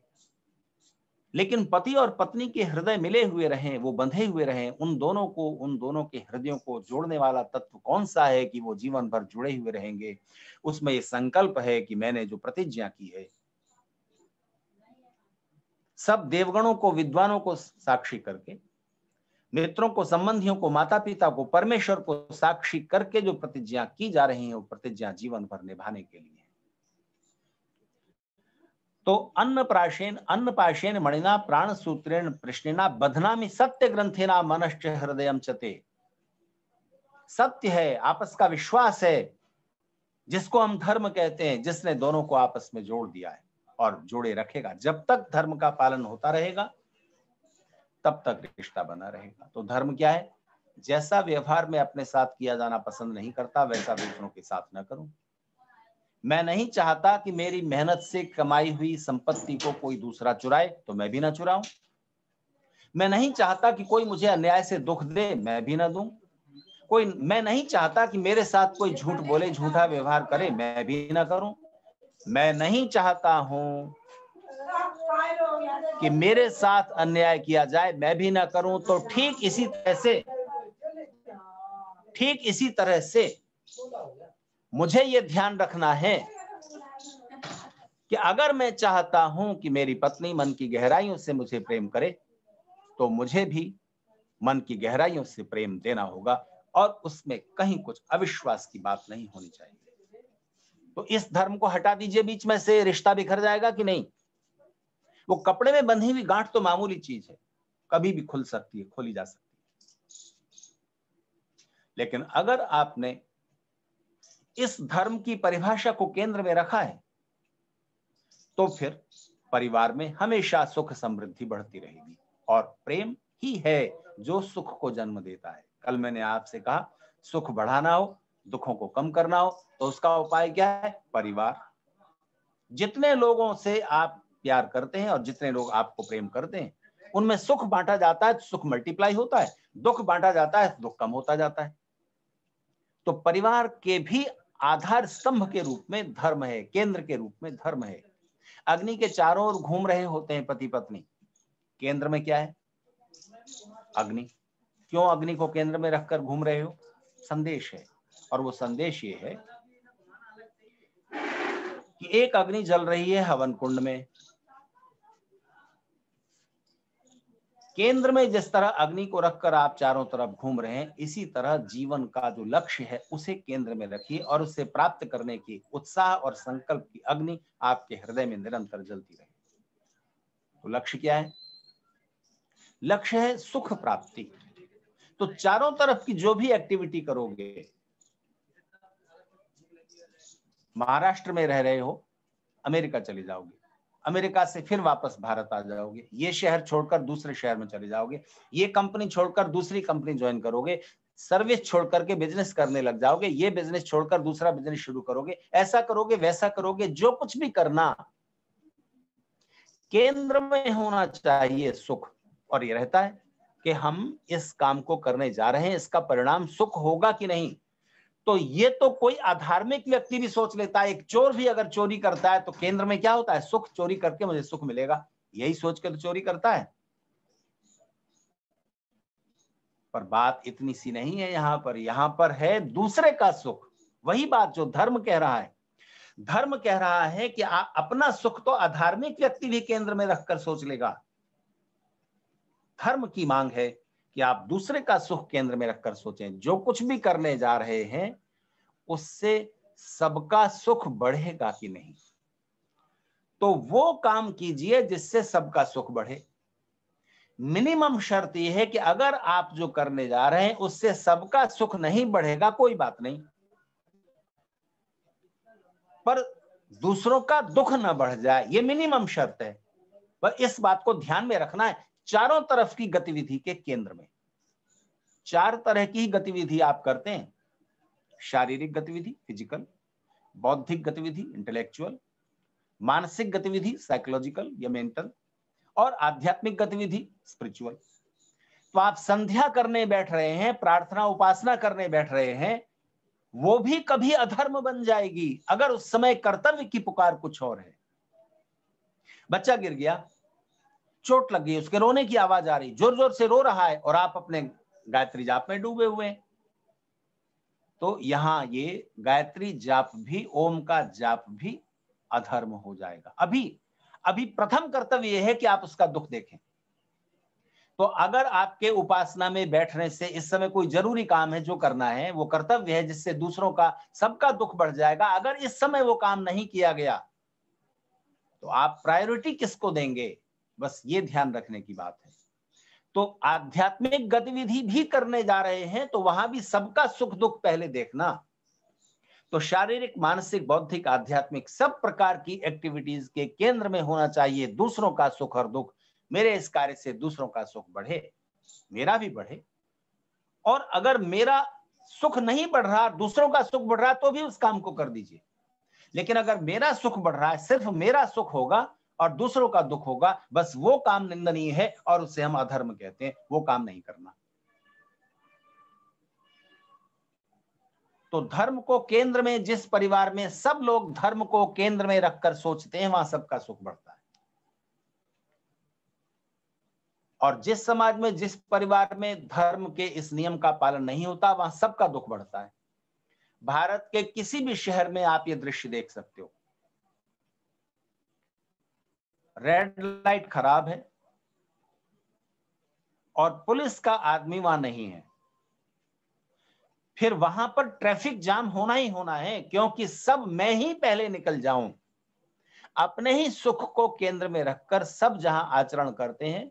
लेकिन पति और पत्नी के हृदय मिले हुए रहें, वो बंधे हुए रहें। उन दोनों के हृदयों को जोड़ने वाला तत्व कौन सा है कि वो जीवन भर जुड़े हुए रहेंगे? उसमें ये संकल्प है कि मैंने जो प्रतिज्ञा की है, सब देवगणों को, विद्वानों को साक्षी करके, मित्रों को, संबंधियों को, माता पिता को, परमेश्वर को साक्षी करके जो प्रतिज्ञा की जा रही है, वो प्रतिज्ञा जीवन भर निभाने के लिए। तो अन्नपाशेन मणिना प्राण सूत्रेण प्रश्नेना बध्नामि सत्य ग्रंथेना मनश्च हृदयम चते। सत्य है, आपस का विश्वास है, जिसको हम धर्म कहते हैं, जिसने दोनों को आपस में जोड़ दिया है और जोड़े रखेगा। जब तक धर्म का पालन होता रहेगा तब तक रिश्ता बना रहेगा। तो धर्म क्या है? जैसा व्यवहार में अपने साथ किया जाना पसंद नहीं करता वैसा दूसरों के साथ न करूं। मैं नहीं चाहता कि मेरी मेहनत से कमाई हुई संपत्ति को कोई दूसरा चुराए, तो मैं भी ना चुराऊं। मैं नहीं चाहता कि कोई मुझे अन्याय से दुख दे, मैं भी ना दूं। मैं नहीं चाहता कि मेरे साथ कोई झूठ बोले, झूठा व्यवहार करे, मैं भी ना करूं। मैं नहीं चाहता हूं कि मेरे साथ अन्याय किया जाए, मैं भी ना करूं। तो ठीक इसी तरह से मुझे ये ध्यान रखना है कि अगर मैं चाहता हूं कि मेरी पत्नी मन की गहराइयों से मुझे प्रेम करे, तो मुझे भी मन की गहराइयों से प्रेम देना होगा और उसमें कहीं कुछ अविश्वास की बात नहीं होनी चाहिए। तो इस धर्म को हटा दीजिए बीच में से, रिश्ता बिखर जाएगा कि नहीं? वो कपड़े में बंधी हुई गांठ तो मामूली चीज है, कभी भी खुल सकती है, खोली जा सकती है। लेकिन अगर आपने इस धर्म की परिभाषा को केंद्र में रखा है तो फिर परिवार में हमेशा सुख समृद्धि बढ़ती रहेगी। और प्रेम ही है जो सुख को जन्म देता है। कल मैंने आपसे कहा, सुख बढ़ाना हो, दुखों को कम करना हो, तो उसका उपाय क्या है? परिवार। जितने लोगों से आप प्यार करते हैं और जितने लोग आपको प्रेम करते हैं, उनमें सुख बांटा जाता है तो सुख मल्टीप्लाई होता है, दुख बांटा जाता है तो दुख कम होता जाता है। तो परिवार के भी आधार स्तंभ के रूप में धर्म है, केंद्र के रूप में धर्म है। अग्नि के चारों ओर घूम रहे होते हैं पति पत्नी, केंद्र में क्या है? अग्नि। क्यों अग्नि को केंद्र में रखकर घूम रहे हो? संदेश है, और वो संदेश ये है कि एक अग्नि जल रही है हवन कुंड में। केंद्र में जिस तरह अग्नि को रखकर आप चारों तरफ घूम रहे हैं, इसी तरह जीवन का जो लक्ष्य है उसे केंद्र में रखिए और उसे प्राप्त करने की उत्साह और संकल्प की अग्नि आपके हृदय में निरंतर जलती रहे। तो लक्ष्य क्या है? लक्ष्य है सुख प्राप्ति। तो चारों तरफ की जो भी एक्टिविटी करोगे, महाराष्ट्र में रह रहे हो, अमेरिका चले जाओगे, अमेरिका से फिर वापस भारत आ जाओगे, ये शहर छोड़कर दूसरे शहर में चले जाओगे, ये कंपनी छोड़कर दूसरी कंपनी ज्वाइन करोगे, सर्विस छोड़कर के बिजनेस करने लग जाओगे, ये बिजनेस छोड़कर दूसरा बिजनेस शुरू करोगे, ऐसा करोगे वैसा करोगे, जो कुछ भी करना केंद्र में होना चाहिए सुख। और ये रहता है कि हम इस काम को करने जा रहे हैं, इसका परिणाम सुख होगा कि नहीं। तो ये तो कोई अधार्मिक व्यक्ति भी सोच लेता है। एक चोर भी अगर चोरी करता है तो केंद्र में क्या होता है? सुख। चोरी करके मुझे सुख मिलेगा, यही सोच के तो चोरी करता है। पर बात इतनी सी नहीं है यहां पर है दूसरे का सुख। वही बात जो धर्म कह रहा है। धर्म कह रहा है कि अपना सुख तो अधार्मिक व्यक्ति भी केंद्र में रखकर सोच लेगा। धर्म की मांग है कि आप दूसरे का सुख केंद्र में रखकर सोचें। जो कुछ भी करने जा रहे हैं उससे सबका सुख बढ़ेगा कि नहीं, तो वो काम कीजिए जिससे सबका सुख बढ़े। मिनिमम शर्त यह है कि अगर आप जो करने जा रहे हैं उससे सबका सुख नहीं बढ़ेगा, कोई बात नहीं, पर दूसरों का दुख ना बढ़ जाए, ये मिनिमम शर्त है। पर इस बात को ध्यान में रखना है। चारों तरफ की गतिविधि के केंद्र में चार तरह की गतिविधि आप करते हैं। शारीरिक गतिविधि फिजिकल, बौद्धिक गतिविधि इंटेलेक्चुअल, मानसिक गतिविधि साइकोलॉजिकल या मेंटल, और आध्यात्मिक गतिविधि स्पिरिचुअल। तो आप संध्या करने बैठ रहे हैं, प्रार्थना उपासना करने बैठ रहे हैं, वो भी कभी अधर्म बन जाएगी अगर उस समय कर्तव्य की पुकार कुछ और है। बच्चा गिर गया, चोट लग गई, उसके रोने की आवाज आ रही, जोर जोर से रो रहा है और आप अपने गायत्री जाप में डूबे हुए हैं, तो यहां ये गायत्री जाप भी, ओम का जाप भी अधर्म हो जाएगा। अभी प्रथम कर्तव्य यह है कि आप उसका दुख देखें। तो अगर आपके उपासना में बैठने से इस समय कोई जरूरी काम है जो करना है, वो कर्तव्य है जिससे दूसरों का, सबका दुख बढ़ जाएगा, अगर इस समय वो काम नहीं किया गया तो आप प्रायोरिटी किसको देंगे? बस ये ध्यान रखने की बात है। तो आध्यात्मिक गतिविधि भी करने जा रहे हैं तो वहां भी सबका सुख दुख पहले देखना। तो शारीरिक, मानसिक, बौद्धिक, आध्यात्मिक सब प्रकार की एक्टिविटीज के केंद्र में होना चाहिए दूसरों का सुख और दुख। मेरे इस कार्य से दूसरों का सुख बढ़े, मेरा भी बढ़े। और अगर मेरा सुख नहीं बढ़ रहा, दूसरों का सुख बढ़ रहा, तो भी उस काम को कर दीजिए। लेकिन अगर मेरा सुख बढ़ रहा है, सिर्फ मेरा सुख होगा और दूसरों का दुख होगा, बस वो काम निंदनीय है और उसे हम अधर्म कहते हैं। वो काम नहीं करना। तो धर्म को केंद्र में, जिस परिवार में सब लोग धर्म को केंद्र में रखकर सोचते हैं, वहां सबका सुख बढ़ता है। और जिस समाज में, जिस परिवार में धर्म के इस नियम का पालन नहीं होता, वहां सबका दुख बढ़ता है। भारत के किसी भी शहर में आप ये दृश्य देख सकते हो। रेड लाइट खराब है और पुलिस का आदमी वहां नहीं है, फिर वहां पर ट्रैफिक जाम होना ही होना है, क्योंकि सब मैं ही पहले निकल जाऊं। अपने ही सुख को केंद्र में रखकर सब जहां आचरण करते हैं,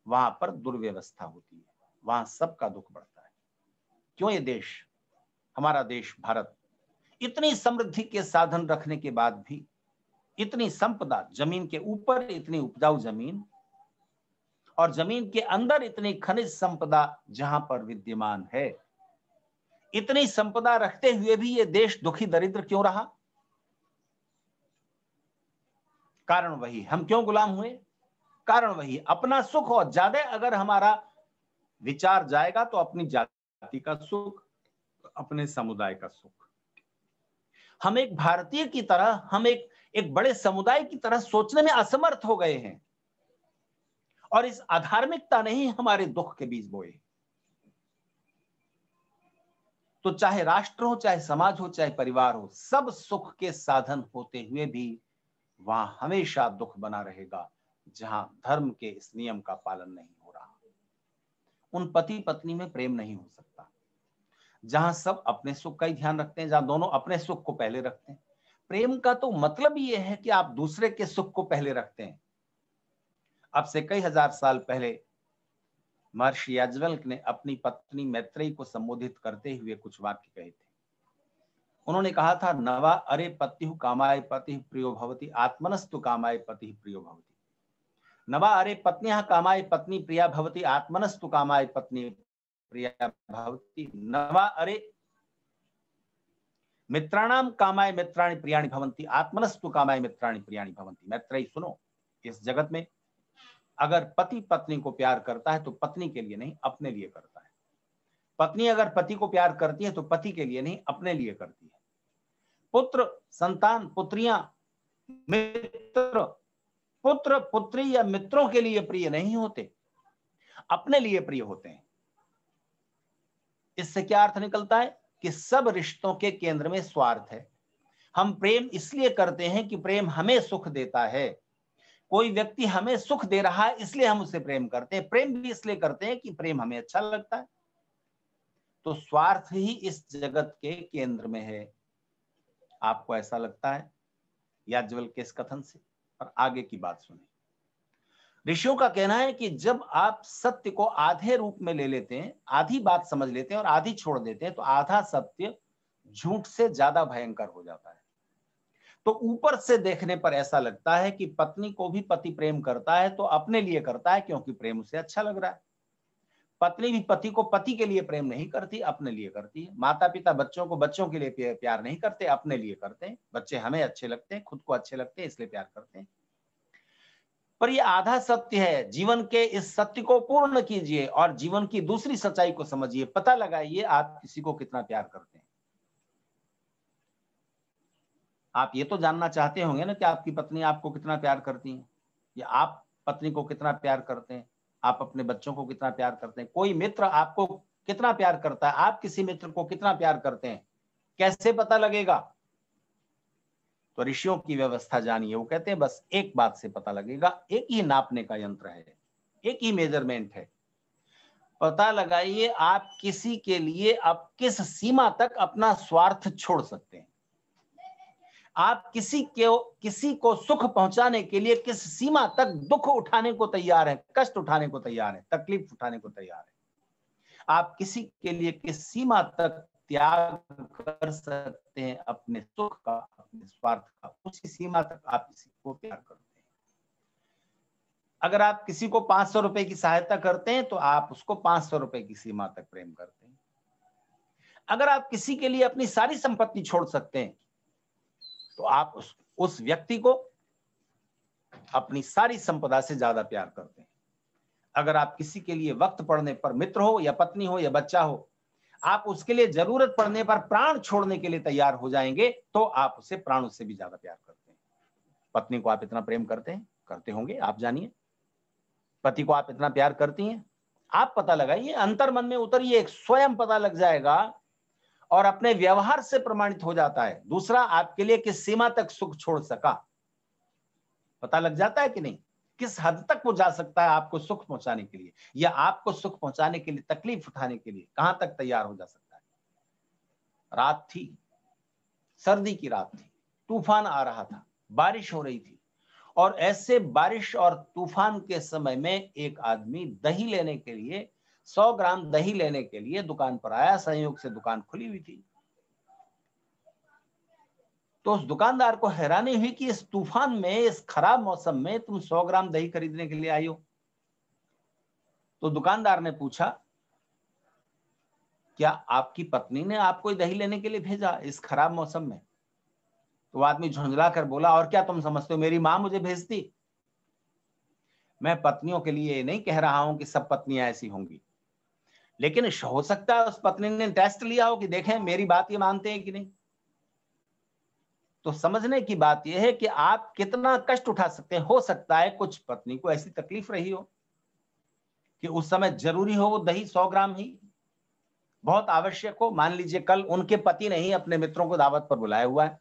वहां पर दुर्व्यवस्था होती है, वहां सबका दुख बढ़ता है। क्यों? ये देश, हमारा देश भारत, इतनी समृद्धि के साधन रखने के बाद भी, इतनी संपदा, जमीन के ऊपर इतनी उपजाऊ जमीन और जमीन के अंदर इतनी खनिज संपदा जहां पर विद्यमान है, इतनी संपदा रखते हुए भी ये देश दुखी दरिद्र क्यों रहा? कारण वही, हम क्यों गुलाम हुए? कारण वही, अपना सुख। और ज्यादा अगर हमारा विचार जाएगा तो अपनी जाति का सुख, अपने समुदाय का सुख। हम एक भारतीय की तरह, हम एक बड़े समुदाय की तरह सोचने में असमर्थ हो गए हैं और इस अधार्मिकता ने ही हमारे दुख के बीज बोए। तो चाहे राष्ट्र हो, चाहे समाज हो, चाहे परिवार हो, सब सुख के साधन होते हुए भी वहां हमेशा दुख बना रहेगा जहां धर्म के इस नियम का पालन नहीं हो रहा। उन पति पत्नी में प्रेम नहीं हो सकता जहां सब अपने सुख का ही ध्यान रखते हैं, जहां दोनों अपने सुख को पहले रखते हैं। प्रेम का तो मतलब ये है कि आप दूसरे के सुख को पहले रखते हैं। अब से कई हजार साल पहले महर्षि याज्ञवल्क्य ने अपनी पत्नी मैत्रेयी को संबोधित करते हुए कुछ वाक्य कहे थे। उन्होंने कहा था, नवा अरे पत्युः कामाय पतिः प्रियो भवति, आत्मनस्तु कामाय पतिः प्रियो भवति। नवा अरे पत्न्याः कामाय पत्नी प्रिया भवति, आत्मनस्तु कामाय पत्नी प्रिया भवति। नवा अरे मित्राणाम कामाय मित्राणि प्रियाणि भवन्ति, आत्मनस्तु कामाय मित्राणि प्रियाणि भवन्ति। मैत्रेयी सुनो, इस जगत में अगर पति पत्नी को प्यार करता है तो पत्नी के लिए नहीं, अपने लिए करता है। पत्नी अगर पति को प्यार करती है तो पति के लिए नहीं, अपने लिए करती है। पुत्र, संतान, पुत्रियां, मित्र, पुत्र पुत्री या मित्रों के लिए प्रिय नहीं होते, अपने लिए प्रिय होते हैं। इससे क्या अर्थ निकलता है कि सब रिश्तों के केंद्र में स्वार्थ है। हम प्रेम इसलिए करते हैं कि प्रेम हमें सुख देता है। कोई व्यक्ति हमें सुख दे रहा है इसलिए हम उससे प्रेम करते हैं। प्रेम भी इसलिए करते हैं कि प्रेम हमें अच्छा लगता है। तो स्वार्थ ही इस जगत के केंद्र में है। आपको ऐसा लगता है याज्ञवल्क्य के इस कथन से? और आगे की बात सुनिए। ऋषियों का कहना है कि जब आप सत्य को आधे रूप में ले लेते हैं, आधी बात समझ लेते हैं और आधी छोड़ देते हैं, तो आधा सत्य झूठ से ज्यादा भयंकर हो जाता है। तो ऊपर से देखने पर ऐसा लगता है कि पत्नी को भी पति प्रेम करता है तो अपने लिए करता है, क्योंकि प्रेम उसे अच्छा लग रहा है। पत्नी भी पति को पति के लिए प्रेम नहीं करती, अपने लिए करती है। माता पिता बच्चों को बच्चों के लिए प्यार नहीं करते, अपने लिए करते हैं। बच्चे हमें अच्छे लगते हैं, खुद को अच्छे लगते हैं, इसलिए प्यार करते हैं। पर ये आधा सत्य है। जीवन के इस सत्य को पूर्ण कीजिए और जीवन की दूसरी सच्चाई को समझिए। पता लगाइए आप किसी को कितना प्यार करते हैं। आप ये तो जानना चाहते होंगे ना कि आपकी पत्नी आपको कितना प्यार करती है, या आप पत्नी को कितना प्यार करते हैं, आप अपने बच्चों को कितना प्यार करते हैं, कोई मित्र आपको कितना प्यार करता है, आप किसी मित्र को कितना प्यार करते हैं, कैसे पता लगेगा? तो ऋषियों की व्यवस्था जानिए। वो कहते हैं बस एक बात से पता लगेगा, एक ही नापने का यंत्र है, एक ही मेजरमेंट है। पता लगाइए आप किसी के लिए अब किस सीमा तक अपना स्वार्थ छोड़ सकते हैं। आप किसी को सुख पहुंचाने के लिए किस सीमा तक दुख उठाने को तैयार है, कष्ट उठाने को तैयार है, तकलीफ उठाने को तैयार है। आप किसी के लिए किस सीमा तक त्याग कर सकते हैं अपने सुख का, अपने स्वार्थ का, उसी सीमा तक आप किसी को प्यार करते हैं। अगर आप किसी को 500 रुपए की सहायता करते हैं तो आप उसको 500 रुपए की सीमा तक प्रेम करते हैं। अगर आप किसी के लिए अपनी सारी संपत्ति छोड़ सकते हैं तो आप उस व्यक्ति को अपनी सारी संपदा से ज्यादा प्यार करते हैं। अगर आप किसी के लिए वक्त पड़ने पर, मित्र हो या पत्नी हो या बच्चा हो, आप उसके लिए जरूरत पड़ने पर प्राण छोड़ने के लिए तैयार हो जाएंगे तो आप उसे प्राणों से भी ज्यादा प्यार करते हैं। पत्नी को आप इतना प्रेम करते हैं, करते होंगे, आप जानिए। पति को आप इतना प्यार करती हैं, आप पता लगाइए, अंतर मन में उतरिए, स्वयं पता लग जाएगा और अपने व्यवहार से प्रमाणित हो जाता है। दूसरा आपके लिए किस सीमा तक सुख छोड़ सका, पता लग जाता है कि नहीं। किस हद तक वो जा सकता है आपको सुख पहुंचाने के लिए, या आपको सुख पहुंचाने के लिए तकलीफ उठाने के लिए कहां तक तैयार हो जा सकता है। रात थी, सर्दी की रात थी, तूफान आ रहा था, बारिश हो रही थी, और ऐसे बारिश और तूफान के समय में एक आदमी दही लेने के लिए, 100 ग्राम दही लेने के लिए दुकान पर आया। संयोग से दुकान खुली हुई थी। तो उस दुकानदार को हैरानी हुई कि इस तूफान में, इस खराब मौसम में तुम 100 ग्राम दही खरीदने के लिए आई हो। तो दुकानदार ने पूछा, क्या आपकी पत्नी ने आपको दही लेने के लिए भेजा इस खराब मौसम में? तो आदमी झुंझला कर बोला, और क्या तुम समझते हो मेरी मां मुझे भेजती? मैं पत्नियों के लिए नहीं कह रहा हूं कि सब पत्नियां ऐसी होंगी, लेकिन हो सकता है उस पत्नी ने टेस्ट लिया हो कि देखें मेरी बात ये मानते हैं कि नहीं। तो समझने की बात यह है कि आप कितना कष्ट उठा सकते हैं। हो सकता है कुछ पत्नी को ऐसी तकलीफ रही हो कि उस समय जरूरी हो वो दही 100 ग्राम ही बहुत आवश्यक हो। मान लीजिए कल उनके पति ने ही अपने मित्रों को दावत पर बुलाया हुआ है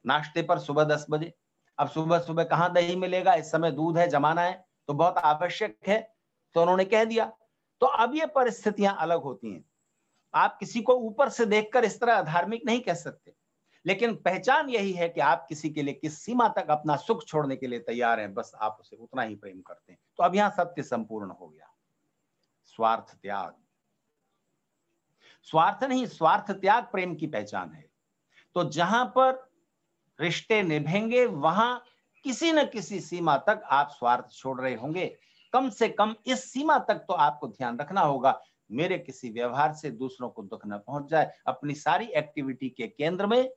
नाश्ते पर सुबह 10 बजे। अब सुबह सुबह कहां दही मिलेगा, इस समय दूध है, जमाना है, तो बहुत आवश्यक है, तो उन्होंने कह दिया। तो अब ये परिस्थितियां अलग होती हैं। आप किसी को ऊपर से देखकर इस तरह अधार्मिक नहीं कह सकते, लेकिन पहचान यही है कि आप किसी के लिए किस सीमा तक अपना सुख छोड़ने के लिए तैयार हैं, बस आप उसे उतना ही प्रेम करते हैं। तो अब यहां सत्य संपूर्ण हो गया। स्वार्थ त्याग, स्वार्थ नहीं, स्वार्थ त्याग प्रेम की पहचान है। तो जहां पर रिश्ते निभेंगे वहां किसी न किसी सीमा तक आप स्वार्थ छोड़ रहे होंगे। कम से कम इस सीमा तक तो आपको ध्यान रखना होगा, मेरे किसी व्यवहार से दूसरों को दुख न पहुंच जाए। अपनी सारी एक्टिविटी के केंद्र में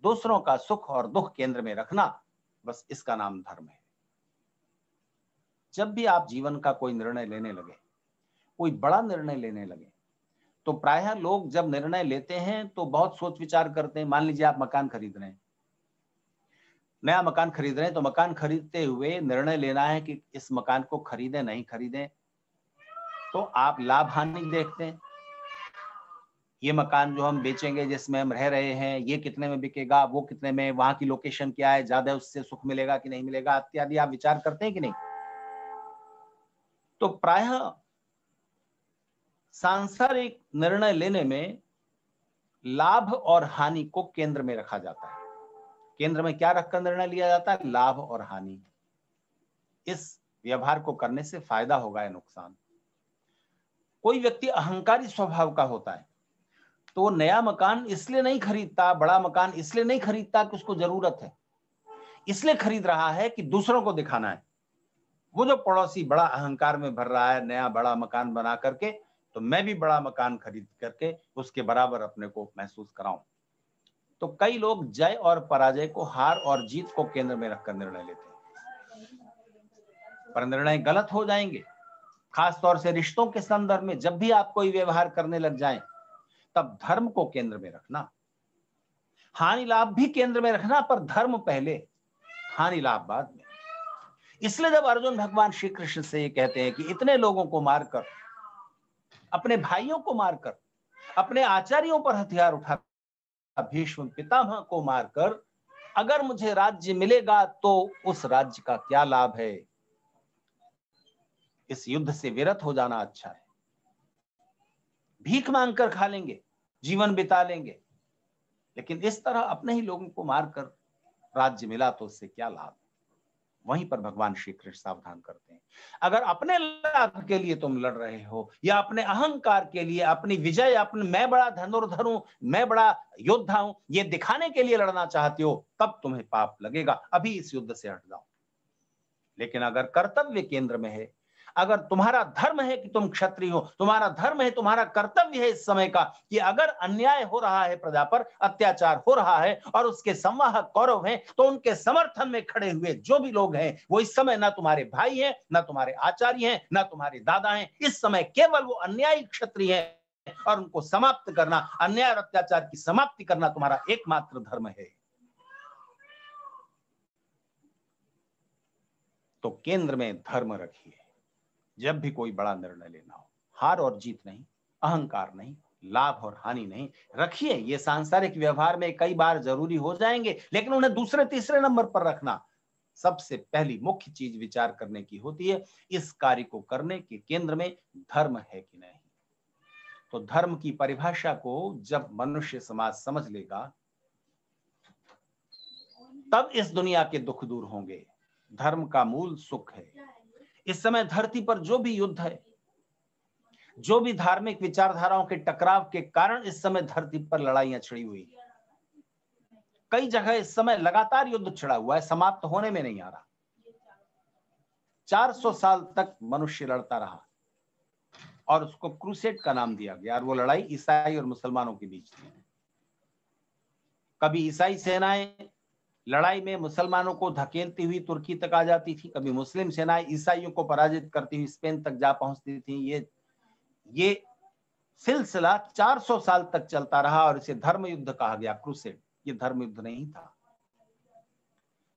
दूसरों का सुख और दुख केंद्र में रखना, बस इसका नाम धर्म है। जब भी आप जीवन का कोई निर्णय लेने लगे, कोई बड़ा निर्णय लेने लगे, तो प्रायः लोग जब निर्णय लेते हैं तो बहुत सोच विचार करते हैं। मान लीजिए आप मकान खरीद रहे हैं, नया मकान खरीद रहे हैं, तो मकान खरीदते हुए निर्णय लेना है कि इस मकान को खरीदें नहीं खरीदें, तो आप लाभ हानि देखते हैं। ये मकान जो हम बेचेंगे, जिसमें हम रह रहे हैं, ये कितने में बिकेगा, वो कितने में, वहां की लोकेशन क्या है, ज्यादा उससे सुख मिलेगा कि नहीं मिलेगा, इत्यादि आप विचार करते हैं कि नहीं। तो प्रायः सांसारिक निर्णय लेने में लाभ और हानि को केंद्र में रखा जाता है। केंद्र में क्या रखकर निर्णय लिया जाता है? लाभ और हानि। इस व्यवहार को करने से फायदा होगा या नुकसान। कोई व्यक्ति अहंकारी स्वभाव का होता है तो वो नया मकान इसलिए नहीं खरीदता, बड़ा मकान इसलिए नहीं खरीदता कि उसको जरूरत है, इसलिए खरीद रहा है कि दूसरों को दिखाना है। वो जो पड़ोसी बड़ा अहंकार में भर रहा है नया बड़ा मकान बना करके, तो मैं भी बड़ा मकान खरीद करके उसके बराबर अपने को महसूस कराऊं। तो कई लोग जय और पराजय को, हार और जीत को केंद्र में रखकर निर्णय लेते हैं, पर निर्णय गलत हो जाएंगे। खास तौर से रिश्तों के संदर्भ में जब भी आप कोई व्यवहार करने लग जाएं, तब धर्म को केंद्र में रखना, हानि लाभ भी केंद्र में रखना, पर धर्म पहले, हानि लाभ बाद में। इसलिए जब अर्जुन भगवान श्री कृष्ण से ये कहते हैं कि इतने लोगों को मारकर, अपने भाइयों को मारकर, अपने आचार्यों पर हथियार उठा, भीष्म पितामह को मारकर अगर मुझे राज्य मिलेगा तो उस राज्य का क्या लाभ है? इस युद्ध से विरत हो जाना अच्छा है। भीख मांगकर खा लेंगे, जीवन बिता लेंगे, लेकिन इस तरह अपने ही लोगों को मारकर राज्य मिला तो उससे क्या लाभ। वहीं पर भगवान श्री कृष्ण सावधान करते हैं, अगर अपने लाभ के लिए तुम लड़ रहे हो या अपने अहंकार के लिए, अपनी विजय, अपने मैं बड़ा धनुर्धर हूं, मैं बड़ा योद्धा हूं, ये दिखाने के लिए लड़ना चाहते हो, तब तुम्हें पाप लगेगा, अभी इस युद्ध से हट जाओ। लेकिन अगर कर्तव्य केंद्र में है, अगर तुम्हारा धर्म है कि तुम क्षत्रिय हो, तुम्हारा धर्म है, तुम्हारा कर्तव्य है इस समय का कि अगर अन्याय हो रहा है, प्रजा पर अत्याचार हो रहा है और उसके संवाहक कौरव हैं, तो उनके समर्थन में खड़े हुए जो भी लोग हैं वो इस समय ना तुम्हारे भाई हैं, ना तुम्हारे आचार्य हैं, ना तुम्हारे दादा हैं। इस समय केवल वो अन्यायी क्षत्रिय हैं और उनको समाप्त करना, अन्याय और अत्याचार की समाप्ति करना तुम्हारा एकमात्र धर्म है। तो केंद्र में धर्म रखिए। जब भी कोई बड़ा निर्णय लेना हो, हार और जीत नहीं, अहंकार नहीं, लाभ और हानि नहीं, रखिए। ये सांसारिक व्यवहार में कई बार जरूरी हो जाएंगे, लेकिन उन्हें दूसरे तीसरे नंबर पर रखना। सबसे पहली मुख्य चीज विचार करने की होती है, इस कार्य को करने के केंद्र में धर्म है कि नहीं। तो धर्म की परिभाषा को जब मनुष्य समाज समझ लेगा, तब इस दुनिया के दुख दूर होंगे। धर्म का मूल सुख है। इस समय धरती पर जो भी युद्ध है, जो भी धार्मिक विचारधाराओं के टकराव के कारण इस समय धरती पर लड़ाइयां छिड़ी हुई है। कई जगह इस समय लगातार युद्ध छिड़ा हुआ है, समाप्त होने में नहीं आ रहा। 400 साल तक मनुष्य लड़ता रहा और उसको क्रूसेड का नाम दिया गया। और वो लड़ाई ईसाई और मुसलमानों के बीच थी। कभी ईसाई सेनाएं लड़ाई में मुसलमानों को धकेलती हुई तुर्की तक आ जाती थी, कभी मुस्लिम सेनाएं ईसाइयों को पराजित करती हुई स्पेन तक जा पहुंचती थी। ये सिलसिला 400 साल तक चलता रहा और इसे धर्म युद्ध कहा गया, क्रूसेड। ये धर्म युद्ध नहीं था,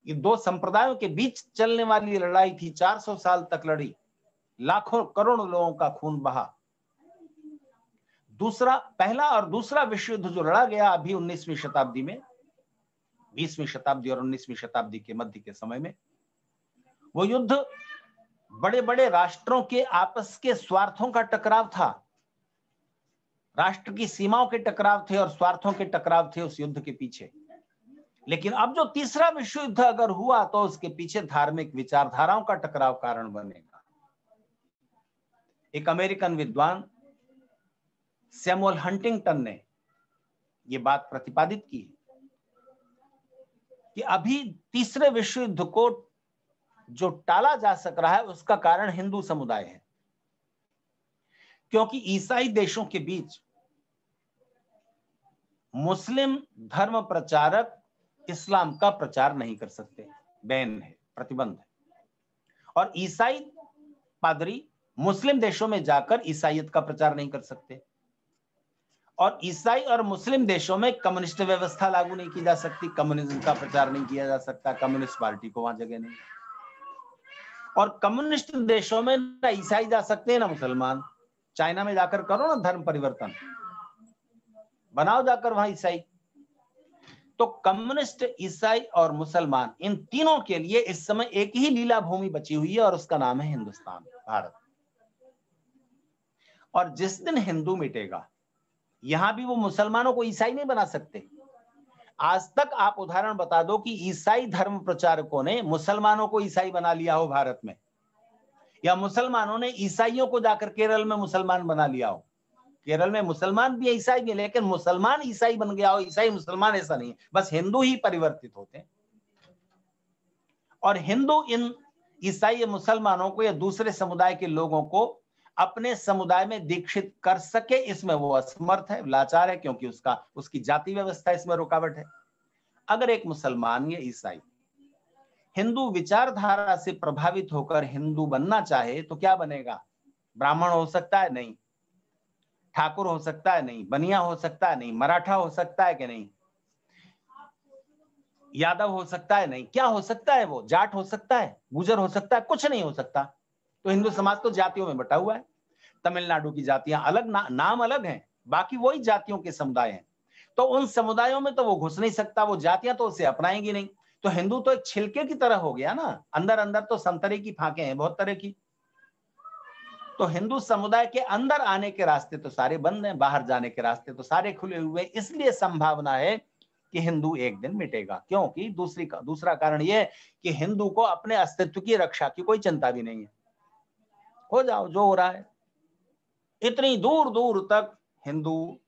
ये दो संप्रदायों के बीच चलने वाली लड़ाई थी। 400 साल तक लड़ी, लाखों करोड़ों लोगों का खून बहा। पहला और दूसरा विश्व युद्ध जो लड़ा गया अभी 19वीं शताब्दी में, 20वीं शताब्दी और 19वीं शताब्दी के मध्य के समय में, वो युद्ध बड़े बड़े राष्ट्रों के आपस के स्वार्थों का टकराव था। राष्ट्र की सीमाओं के टकराव थे और स्वार्थों के टकराव थे उस युद्ध के पीछे। लेकिन अब जो तीसरा विश्व युद्ध अगर हुआ तो उसके पीछे धार्मिक विचारधाराओं का टकराव कारण बनेगा। एक अमेरिकन विद्वान सैमुअल हंटिंगटन ने यह बात प्रतिपादित की कि अभी तीसरे विश्व युद्ध को जो टाला जा सक रहा है उसका कारण हिंदू समुदाय है, क्योंकि ईसाई देशों के बीच मुस्लिम धर्म प्रचारक इस्लाम का प्रचार नहीं कर सकते, बैन है, प्रतिबंध है। और ईसाई पादरी मुस्लिम देशों में जाकर ईसाईयत का प्रचार नहीं कर सकते। और ईसाई और मुस्लिम देशों में कम्युनिस्ट व्यवस्था लागू नहीं की जा सकती, कम्युनिज्म का प्रचार नहीं किया जा सकता, कम्युनिस्ट पार्टी को वहां जगह नहीं। और कम्युनिस्ट देशों में ना ईसाई जा सकते हैं ना मुसलमान। चाइना में जाकर करो ना धर्म परिवर्तन, बनाओ जाकर वहां ईसाई। तो कम्युनिस्ट, ईसाई और मुसलमान, इन तीनों के लिए इस समय एक ही लीला भूमि बची हुई है और उसका नाम है हिंदुस्तान, भारत। और जिस दिन हिंदू मिटेगा, यहां भी वो मुसलमानों को ईसाई नहीं बना सकते। आज तक आप उदाहरण बता दो कि ईसाई धर्म प्रचारकों ने मुसलमानों को ईसाई बना लिया हो भारत में, या मुसलमानों ने ईसाइयों को जाकर केरल में मुसलमान बना लिया हो। केरल में मुसलमान भी ईसाई भी, लेकिन मुसलमान ईसाई बन गया हो, ईसाई मुसलमान ऐसा नहीं, बस हिंदू ही परिवर्तित होते हैं। और हिंदू इन ईसाई मुसलमानों को या दूसरे समुदाय के लोगों को अपने समुदाय में दीक्षित कर सके, इसमें वो असमर्थ है, लाचार है, क्योंकि उसकी जाति व्यवस्था इसमें रुकावट है। अगर एक मुसलमान या ईसाई हिंदू विचारधारा से प्रभावित होकर हिंदू बनना चाहे तो क्या बनेगा? ब्राह्मण हो सकता है? नहीं। ठाकुर हो सकता है? नहीं। बनिया हो सकता है? नहीं। मराठा हो सकता है कि नहीं? यादव हो सकता है? नहीं। क्या हो सकता है? वो जाट हो सकता है? गुजर हो सकता है? कुछ नहीं हो सकता। तो हिंदू समाज तो जातियों में बटा हुआ है। तमिलनाडु की जातियां अलग, नाम अलग हैं, बाकी वही जातियों के समुदाय हैं। तो उन समुदायों में तो वो घुस नहीं सकता, वो जातियां तो उसे अपनाएंगी नहीं। तो हिंदू तो एक छिलके की तरह हो गया ना, अंदर अंदर तो संतरे की फांके हैं बहुत तरह की। तो हिंदू समुदाय के अंदर आने के रास्ते तो सारे बंद हैं, बाहर जाने के रास्ते तो सारे खुले हुए। इसलिए संभावना है कि हिंदू एक दिन मिटेगा, क्योंकि दूसरा कारण यह है कि हिंदू को अपने अस्तित्व की रक्षा की कोई चिंता भी नहीं है। हो जाओ जो हो रहा है। इतनी दूर दूर तक हिंदू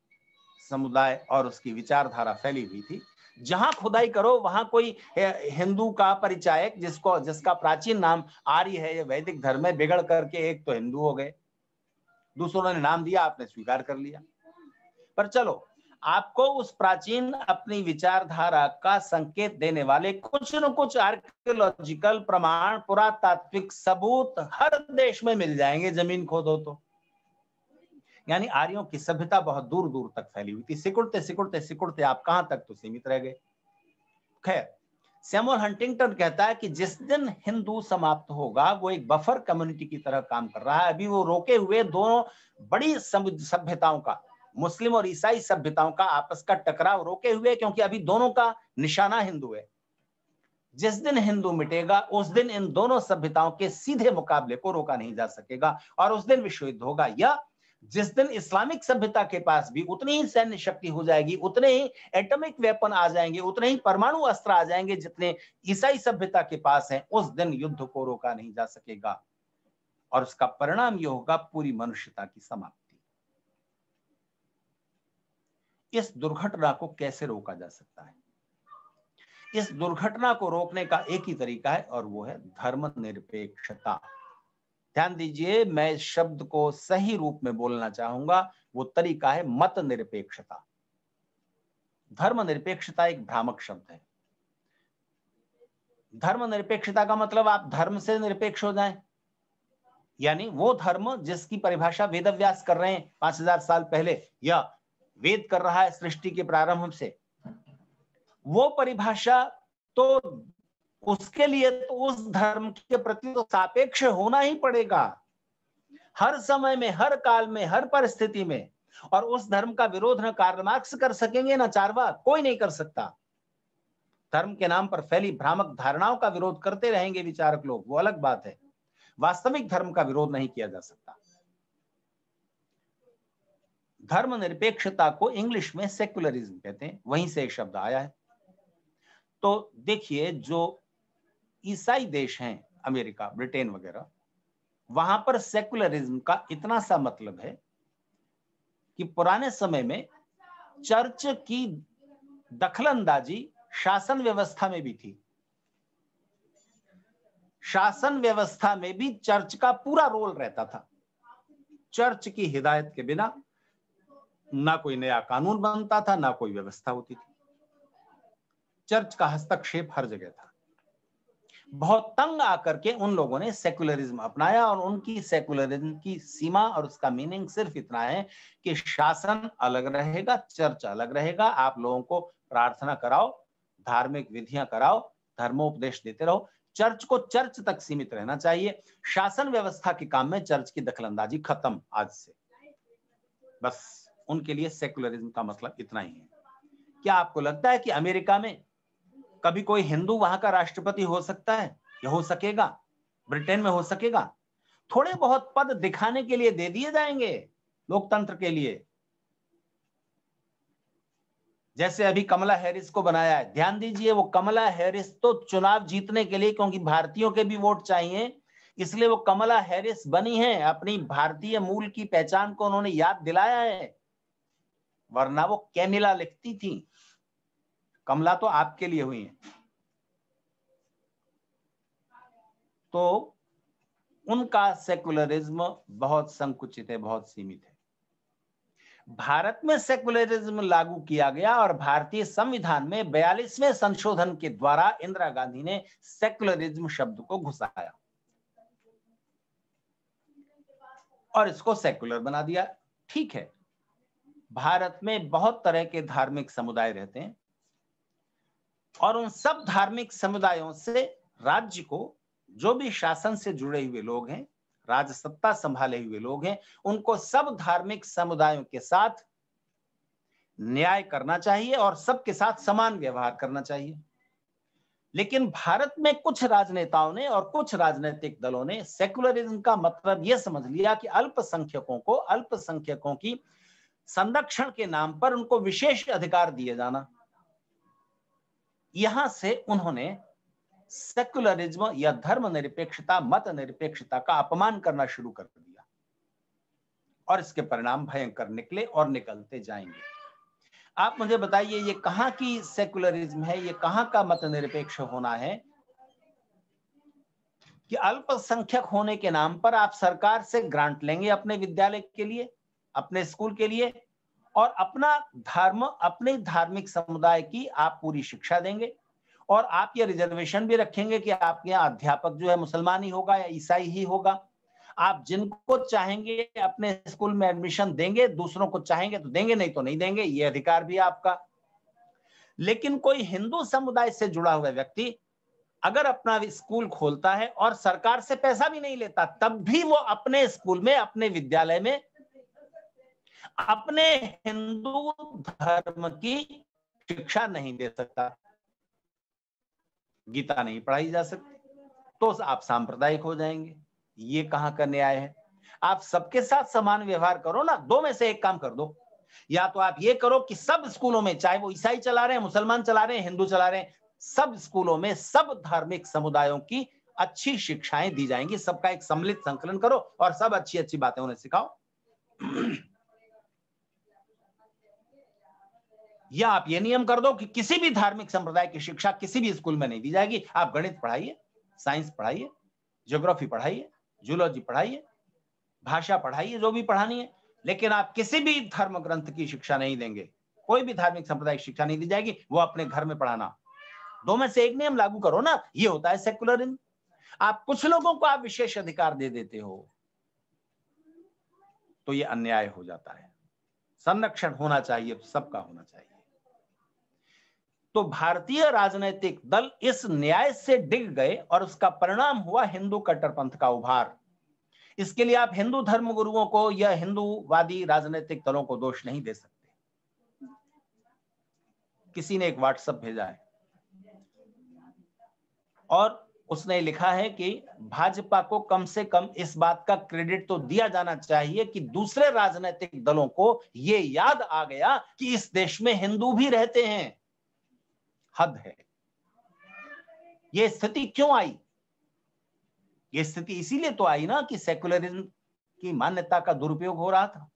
समुदाय और उसकी विचारधारा फैली हुई थी। जहां खुदाई करो वहां कोई हिंदू का परिचायक जिसका प्राचीन नाम आर्य है, ये वैदिक धर्म में, बिगड़ करके एक तो हिंदू हो गए, दूसरों ने नाम दिया, आपने स्वीकार कर लिया। पर चलो, आपको उस प्राचीन अपनी विचारधारा का संकेत देने वाले कुछ न कुछ आर्कियोलॉजिकल प्रमाण, पुरातात्विक सबूत हर देश में मिल जाएंगे, जमीन खोदो तो। यानी आर्यों की सभ्यता बहुत दूर दूर तक फैली हुई थी। सिकुड़ते सिकुड़ते सिकुड़ते आप कहां तक तो सीमित रह गए। खैर, सैमुअल हंटिंगटन कहता है कि जिस दिन हिंदू समाप्त होगा वो एक बफर कम्युनिटी की तरह काम कर रहा है। अभी वो रोके हुए दोनों बड़ी सभ्यताओं का, मुस्लिम और ईसाई सभ्यताओं का आपस का टकराव रोके हुए, क्योंकि अभी दोनों का निशाना हिंदू है। जिस दिन हिंदू मिटेगा उस दिन इन दोनों सभ्यताओं के सीधे मुकाबले को रोका नहीं जा सकेगा और उस दिन विश्व युद्ध होगा। या जिस दिन इस्लामिक सभ्यता के पास भी उतनी ही सैन्य शक्ति हो जाएगी, उतने ही एटॉमिक वेपन आ जाएंगे, उतने ही परमाणु अस्त्र आ जाएंगे जितने ईसाई सभ्यता के पास हैं, उस दिन युद्ध को रोका नहीं जा सकेगा और उसका परिणाम यह होगा पूरी मनुष्यता की समाप्ति। इस दुर्घटना को कैसे रोका जा सकता है? इस दुर्घटना को रोकने का एक ही तरीका है और वो है धर्मनिरपेक्षता। ध्यान दीजिए, मैं इस शब्द को सही रूप में बोलना चाहूंगा, वो तरीका है मत निरपेक्षता। धर्मनिरपेक्षता एक भ्रामक शब्द है। धर्मनिरपेक्षता का मतलब आप धर्म से निरपेक्ष हो जाएं, यानी वो धर्म जिसकी परिभाषा वेदव्यास कर रहे हैं 5000 साल पहले, या वेद कर रहा है सृष्टि के प्रारंभ से, वो परिभाषा तो उसके लिए तो उस धर्म के प्रति तो सापेक्ष होना ही पड़ेगा, हर समय में, हर काल में, हर परिस्थिति में। और उस धर्म का विरोध न कार्ल मार्क्स कर सकेंगे, न चारवाक, कोई नहीं कर सकता। धर्म के नाम पर फैली भ्रामक धारणाओं का विरोध करते रहेंगे विचारक लोग, वो अलग बात है। वास्तविक धर्म का विरोध नहीं किया जा सकता। धर्मनिरपेक्षता को इंग्लिश में सेक्युलरिज्म कहते हैं, वहीं से एक शब्द आया है। तो देखिए, जो ईसाई देश हैं, अमेरिका, ब्रिटेन वगैरह, वहां पर सेक्युलरिज्म का इतना सा मतलब है कि पुराने समय में चर्च की दखलंदाजी शासन व्यवस्था में भी थी। शासन व्यवस्था में भी चर्च का पूरा रोल रहता था। चर्च की हिदायत के बिना ना कोई नया कानून बनता था, ना कोई व्यवस्था होती थी। चर्च का हस्तक्षेप हर जगह था। बहुत तंग आकर के उन लोगों ने सेक्युलरिज्म अपनाया और उनकी सेक्युलरिज्म की सीमा और उसका मीनिंग सिर्फ इतना है कि शासन अलग रहेगा, चर्च अलग रहेगा। आप लोगों को प्रार्थना कराओ, धार्मिक विधियां कराओ, धर्मोपदेश देते रहो। चर्च को चर्च तक सीमित रहना चाहिए। शासन व्यवस्था के काम में चर्च की दखलंदाजी खत्म आज से। बस उनके लिए सेक्युलरिज्म का मतलब इतना ही है। क्या आपको लगता है कि अमेरिका में कभी कोई हिंदू वहां का राष्ट्रपति हो सकता है या हो सकेगा? ब्रिटेन में हो सकेगा? थोड़े बहुत पद दिखाने के लिए दे दिए जाएंगे लोकतंत्र के लिए, जैसे अभी कमला हैरिस को बनाया है। ध्यान दीजिए, वो कमला हैरिस तो चुनाव जीतने के लिए, क्योंकि भारतीयों के भी वोट चाहिए, इसलिए वो कमला हैरिस बनी है। अपनी भारतीय मूल की पहचान को उन्होंने याद दिलाया है, वरना वो कैमिला लिखती थी। कमला तो आपके लिए हुई है। तो उनका सेकुलरिज्म बहुत संकुचित है, बहुत सीमित है। भारत में सेकुलरिज्म लागू किया गया और भारतीय संविधान में 42वें संशोधन के द्वारा इंदिरा गांधी ने सेकुलरिज्म शब्द को घुसाया और इसको सेकुलर बना दिया। ठीक है, भारत में बहुत तरह के धार्मिक समुदाय रहते हैं और उन सब धार्मिक समुदायों से राज्य को, जो भी शासन से जुड़े हुए लोग हैं, राजसत्ता संभाले हुए लोग हैं, उनको सब धार्मिक समुदायों के साथ न्याय करना चाहिए और सबके साथ समान व्यवहार करना चाहिए। लेकिन भारत में कुछ राजनेताओं ने और कुछ राजनीतिक दलों ने सेकुलरिज्म का मतलब यह समझ लिया कि अल्पसंख्यकों को, अल्पसंख्यकों की संरक्षण के नाम पर उनको विशेष अधिकार दिए जाना, यहां से उन्होंने सेक्युलरिज्म या धर्मनिरपेक्षता, मत निरपेक्षता का अपमान करना शुरू कर दिया और इसके परिणाम भयंकर निकले और निकलते जाएंगे। आप मुझे बताइए, ये कहां की सेक्युलरिज्म है, ये कहां का मत निरपेक्ष होना है कि अल्पसंख्यक होने के नाम पर आप सरकार से ग्रांट लेंगे अपने विद्यालय के लिए, अपने स्कूल के लिए, और अपना धर्म, अपने धार्मिक समुदाय की आप पूरी शिक्षा देंगे, और आप ये रिजर्वेशन भी रखेंगे कि आपके यहाँ अध्यापक जो है मुसलमान ही होगा या ईसाई ही होगा। आप जिनको चाहेंगे अपने स्कूल में एडमिशन देंगे, दूसरों को चाहेंगे तो देंगे, नहीं तो नहीं देंगे, ये अधिकार भी आपका। लेकिन कोई हिंदू समुदाय से जुड़ा हुआ व्यक्ति अगर अपना स्कूल खोलता है और सरकार से पैसा भी नहीं लेता, तब भी वो अपने स्कूल में, अपने विद्यालय में अपने हिंदू धर्म की शिक्षा नहीं दे सकता, गीता नहीं पढ़ाई जा सकती, तो आप सांप्रदायिक हो जाएंगे। ये कहां का न्याय है? आप सबके साथ समान व्यवहार करो ना, दो में से एक काम कर दो। या तो आप ये करो कि सब स्कूलों में, चाहे वो ईसाई चला रहे हैं, मुसलमान चला रहे हैं, हिंदू चला रहे हैं, सब स्कूलों में सब धार्मिक समुदायों की अच्छी शिक्षाएं दी जाएंगी, सबका एक सम्मिलित संकलन करो और सब अच्छी अच्छी बातें उन्हें सिखाओ। या आप ये नियम कर दो कि किसी भी धार्मिक संप्रदाय की शिक्षा किसी भी स्कूल में नहीं दी जाएगी। आप गणित पढ़ाइए, साइंस पढ़ाइए, ज्योग्राफी पढ़ाइए, जूलॉजी पढ़ाइए, भाषा पढ़ाइए, जो भी पढ़ानी है, लेकिन आप किसी भी धर्म ग्रंथ की शिक्षा नहीं देंगे, कोई भी धार्मिक संप्रदाय की शिक्षा नहीं दी जाएगी, वो अपने घर में पढ़ाना। दो में से एक नियम लागू करो ना, ये होता है सेक्युलरिज्म। आप कुछ लोगों को आप विशेष अधिकार दे देते हो तो ये अन्याय हो जाता है। संरक्षण होना चाहिए, सबका होना चाहिए। तो भारतीय राजनीतिक दल इस न्याय से डिग गए और उसका परिणाम हुआ हिंदू कट्टरपंथ का उभार। इसके लिए आप हिंदू धर्मगुरुओं को या हिंदूवादी राजनीतिक दलों को दोष नहीं दे सकते। किसी ने एक व्हाट्सएप भेजा है और उसने लिखा है कि भाजपा को कम से कम इस बात का क्रेडिट तो दिया जाना चाहिए कि दूसरे राजनीतिक दलों को यह याद आ गया कि इस देश में हिंदू भी रहते हैं। हद है। यह स्थिति क्यों आई? यह स्थिति इसीलिए तो आई ना कि सेक्युलरिज्म की मान्यता का दुरुपयोग हो रहा था।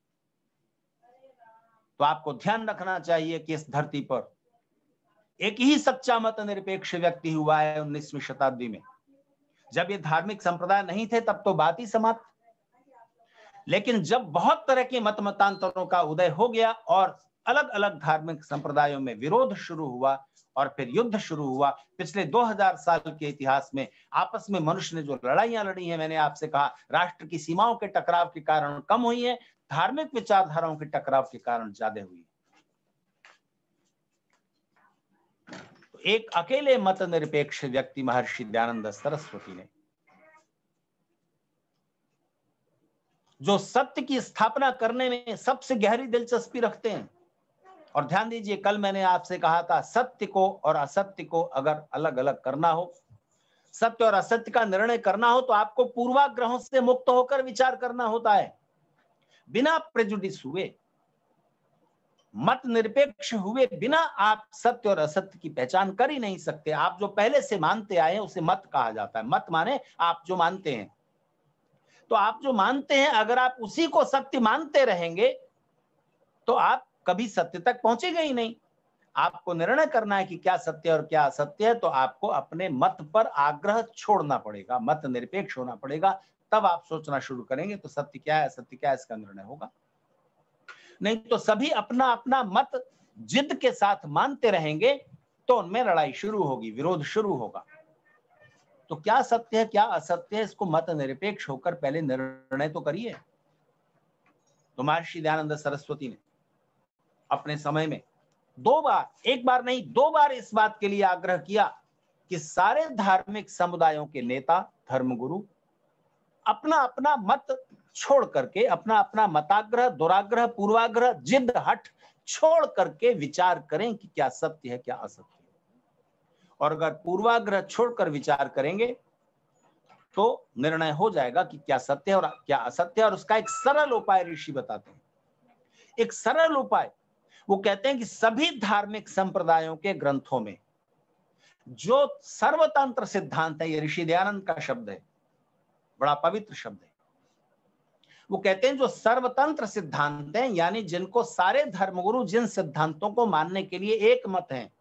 तो आपको ध्यान रखना चाहिए कि इस धरती पर एक ही सच्चा मत निरपेक्ष व्यक्ति हुआ है 19वीं शताब्दी में। जब ये धार्मिक संप्रदाय नहीं थे तब तो बात ही समाप्त। लेकिन जब बहुत तरह के मत मतांतरों का उदय हो गया और अलग अलग धार्मिक संप्रदायों में विरोध शुरू हुआ और फिर युद्ध शुरू हुआ, पिछले 2000 साल के इतिहास में आपस में मनुष्य ने जो लड़ाइयां लड़ी हैं, मैंने आपसे कहा राष्ट्र की सीमाओं के टकराव के कारण कम हुई है, धार्मिक विचारधाराओं के टकराव के कारण ज्यादा हुई। तो एक अकेले मत निरपेक्ष व्यक्ति महर्षि दयानंद सरस्वती ने, जो सत्य की स्थापना करने में सबसे गहरी दिलचस्पी रखते हैं। और ध्यान दीजिए, कल मैंने आपसे कहा था सत्य को और असत्य को अगर अलग अलग करना हो, सत्य और असत्य का निर्णय करना हो, तो आपको पूर्वाग्रहों से मुक्त होकर विचार करना होता है, बिना प्रेजुडिस हुए, मत निरपेक्ष हुए बिना आप सत्य और असत्य की पहचान कर ही नहीं सकते। आप जो पहले से मानते आए हैं उसे मत कहा जाता है। मत माने आप जो मानते हैं। तो आप जो मानते हैं, अगर आप उसी को सत्य मानते रहेंगे तो आप कभी सत्य तक पहुंचेंगे ही नहीं। आपको निर्णय करना है कि क्या सत्य और क्या असत्य है, तो आपको अपने मत पर आग्रह छोड़ना पड़ेगा, मत निरपेक्ष होना पड़ेगा, तब आप सोचना शुरू करेंगे तो सत्य क्या है, असत्य क्या है, इसका निर्णय होगा। नहीं तो सभी अपना अपना मत जिद के साथ मानते रहेंगे तो उनमें लड़ाई शुरू होगी, विरोध शुरू होगा। तो क्या सत्य है, क्या असत्य है, इसको मत निरपेक्ष होकर पहले निर्णय तो करिए। तो महर्षि दयानंद सरस्वती ने अपने समय में 2 बार, एक बार नहीं 2 बार इस बात के लिए आग्रह किया कि सारे धार्मिक समुदायों के नेता, धर्मगुरु अपना अपना मत छोड़ करके, अपना अपना मताग्रह, दुराग्रह, पूर्वाग्रह, जिद, हट छोड़ करके विचार करें कि क्या सत्य है, क्या असत्य है। और अगर पूर्वाग्रह छोड़कर विचार करेंगे तो निर्णय हो जाएगा कि क्या सत्य है और क्या असत्य है। और उसका एक सरल उपाय ऋषि बताते हैं, एक सरल उपाय। वो कहते हैं कि सभी धार्मिक संप्रदायों के ग्रंथों में जो सर्वतंत्र सिद्धांत है, ये ऋषि दयानंद का शब्द है, बड़ा पवित्र शब्द है। वो कहते हैं जो सर्वतंत्र सिद्धांत हैं, यानी जिनको सारे धर्मगुरु जिन सिद्धांतों को मानने के लिए एक मत हैं,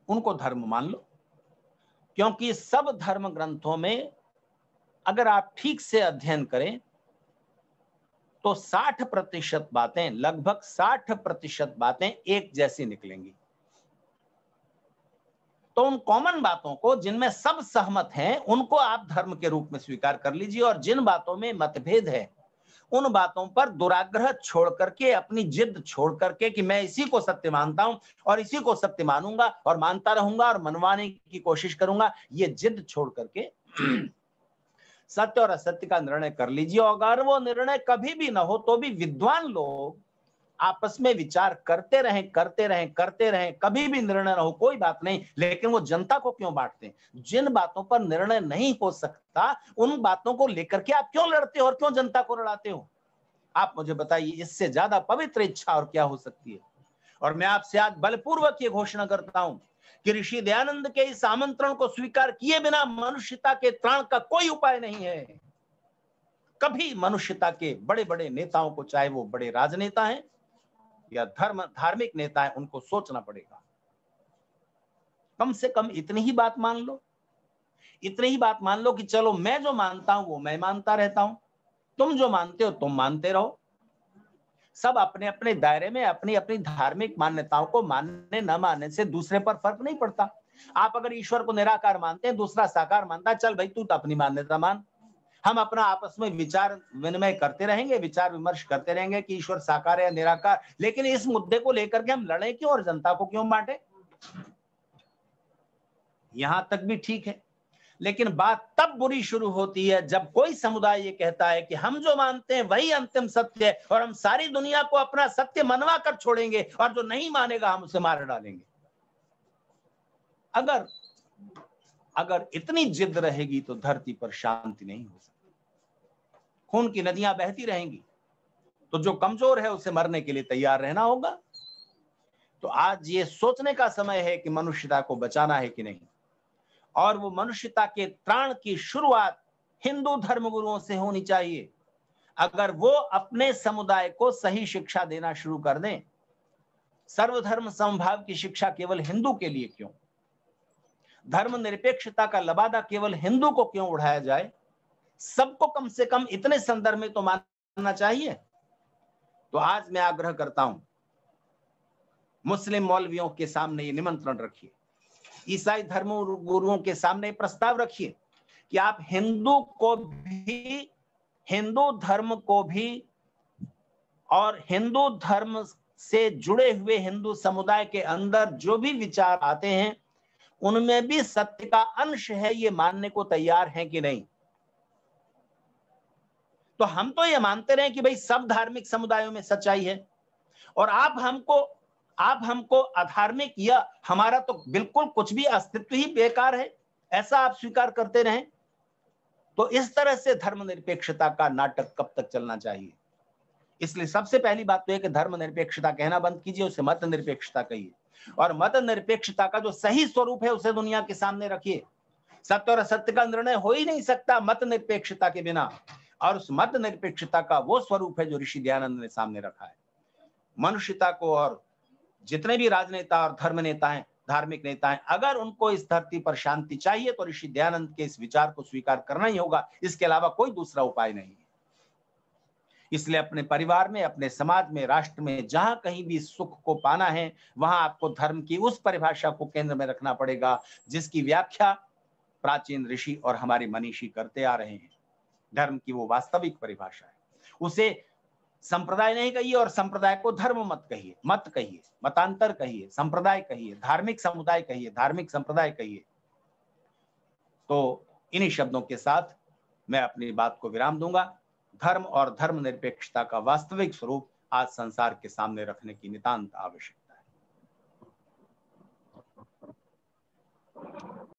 उनको धर्म मान लो। क्योंकि सब धर्म ग्रंथों में अगर आप ठीक से अध्ययन करें तो 60% बातें, लगभग 60% बातें एक जैसी निकलेंगी। तो उन कॉमन बातों को, जिनमें सब सहमत हैं, उनको आप धर्म के रूप में स्वीकार कर लीजिए, और जिन बातों में मतभेद है उन बातों पर दुराग्रह छोड़ करके, अपनी जिद छोड़ करके कि मैं इसी को सत्य मानता हूं और इसी को सत्य मानूंगा और मानता रहूंगा और मनवाने की कोशिश करूंगा, ये जिद छोड़ करके सत्य और असत्य का निर्णय कर लीजिए। अगर वो निर्णय कभी भी ना हो तो भी विद्वान लोग आपस में विचार करते रहें, कभी भी निर्णय ना हो कोई बात नहीं, लेकिन वो जनता को क्यों बांटते हैं? जिन बातों पर निर्णय नहीं हो सकता उन बातों को लेकर के आप क्यों लड़ते हो और क्यों जनता को लड़ाते हो? आप मुझे बताइए, इससे ज्यादा पवित्र इच्छा और क्या हो सकती है? और मैं आपसे आज बलपूर्वक ये घोषणा करता हूं कि ऋषि दयानंद के इस आमंत्रण को स्वीकार किए बिना मनुष्यता के त्राण का कोई उपाय नहीं है। कभी मनुष्यता के बड़े बड़े नेताओं को, चाहे वो बड़े राजनेता हैं या धार्मिक नेता है, उनको सोचना पड़ेगा। कम से कम इतनी ही बात मान लो, इतनी ही बात मान लो कि चलो मैं जो मानता हूं वो मैं मानता रहता हूं, तुम जो मानते हो तुम मानते रहो। सब अपने अपने दायरे में अपनी अपनी धार्मिक मान्यताओं को मानने न मानने से दूसरे पर फर्क नहीं पड़ता। आप अगर ईश्वर को निराकार मानते हैं, दूसरा साकार मानता है, चल भाई तू तो अपनी मान्यता मान, हम अपना आपस में विचार विनिमय करते रहेंगे, विचार विमर्श करते रहेंगे कि ईश्वर साकार है या निराकार, लेकिन इस मुद्दे को लेकर के हम लड़े क्यों और जनता को क्यों बांटे? यहां तक भी ठीक है, लेकिन बात तब बुरी शुरू होती है जब कोई समुदाय ये कहता है कि हम जो मानते हैं वही अंतिम सत्य है और हम सारी दुनिया को अपना सत्य मनवा कर छोड़ेंगे और जो नहीं मानेगा हम उसे मार डालेंगे। अगर इतनी जिद रहेगी तो धरती पर शांति नहीं हो सकती, खून की नदियां बहती रहेंगी, तो जो कमजोर है उसे मरने के लिए तैयार रहना होगा। तो आज ये सोचने का समय है कि मनुष्यता को बचाना है कि नहीं, और वो मनुष्यता के त्राण की शुरुआत हिंदू धर्मगुरुओं से होनी चाहिए। अगर वो अपने समुदाय को सही शिक्षा देना शुरू कर दें, सर्वधर्म समभाव की शिक्षा केवल हिंदू के लिए क्यों, धर्मनिरपेक्षता का लबादा केवल हिंदू को क्यों उड़ाया जाए, सबको कम से कम इतने संदर्भ में तो मानना चाहिए। तो आज मैं आग्रह करता हूं, मुस्लिम मौलवियों के सामने ये निमंत्रण रखिए, ईसाई धर्म गुरुओं के सामने प्रस्ताव रखिए कि आप हिंदू धर्म को भी और हिंदू धर्म से जुड़े हुए हिंदू समुदाय के अंदर जो भी विचार आते हैं उनमें भी सत्य का अंश है, ये मानने को तैयार हैं कि नहीं? तो हम तो ये मानते रहे कि भाई सब धार्मिक समुदायों में सच्चाई है और आप हमको अधार्मिक या हमारा तो बिल्कुल कुछ भी अस्तित्व ही बेकार है, ऐसा आप स्वीकार करते रहें। तो इस तरह से धर्मनिरपेक्षता का नाटक कब तक चलना चाहिए? इसलिए सबसे पहली बात तो है कि धर्मनिरपेक्षता कहना बंद कीजिए, उसे मत निरपेक्षता कहिए, और मत निरपेक्षता का जो सही स्वरूप है उसे दुनिया के सामने रखिए। सत्य और असत्य का निर्णय हो ही नहीं सकता मत निरपेक्षता के बिना, और उस मत निरपेक्षता का वो स्वरूप है जो ऋषि दयानंद ने सामने रखा है। मनुष्यता को, और जितने भी राजनेता और धर्म नेता हैं, धार्मिक नेता हैं, अगर उनको इस धरती पर शांति चाहिए तो ऋषि दयानंद के इस विचार को स्वीकार करना ही होगा, इसके अलावा कोई दूसरा उपाय नहीं है। इसलिए अपने परिवार में, अपने समाज में, राष्ट्र में जहां कहीं भी सुख को पाना है वहां आपको धर्म की उस परिभाषा को केंद्र में रखना पड़ेगा जिसकी व्याख्या प्राचीन ऋषि और हमारे मनीषी करते आ रहे हैं। धर्म की वो वास्तविक परिभाषा है, उसे संप्रदाय नहीं कहिए और संप्रदाय को धर्म मत कहिए, मतांतर कहिए, संप्रदाय कहिए, धार्मिक समुदाय कहिए, धार्मिक संप्रदाय कहिए। तो इन्हीं शब्दों के साथ मैं अपनी बात को विराम दूंगा। धर्म और धर्मनिरपेक्षता का वास्तविक स्वरूप आज संसार के सामने रखने की नितांत आवश्यकता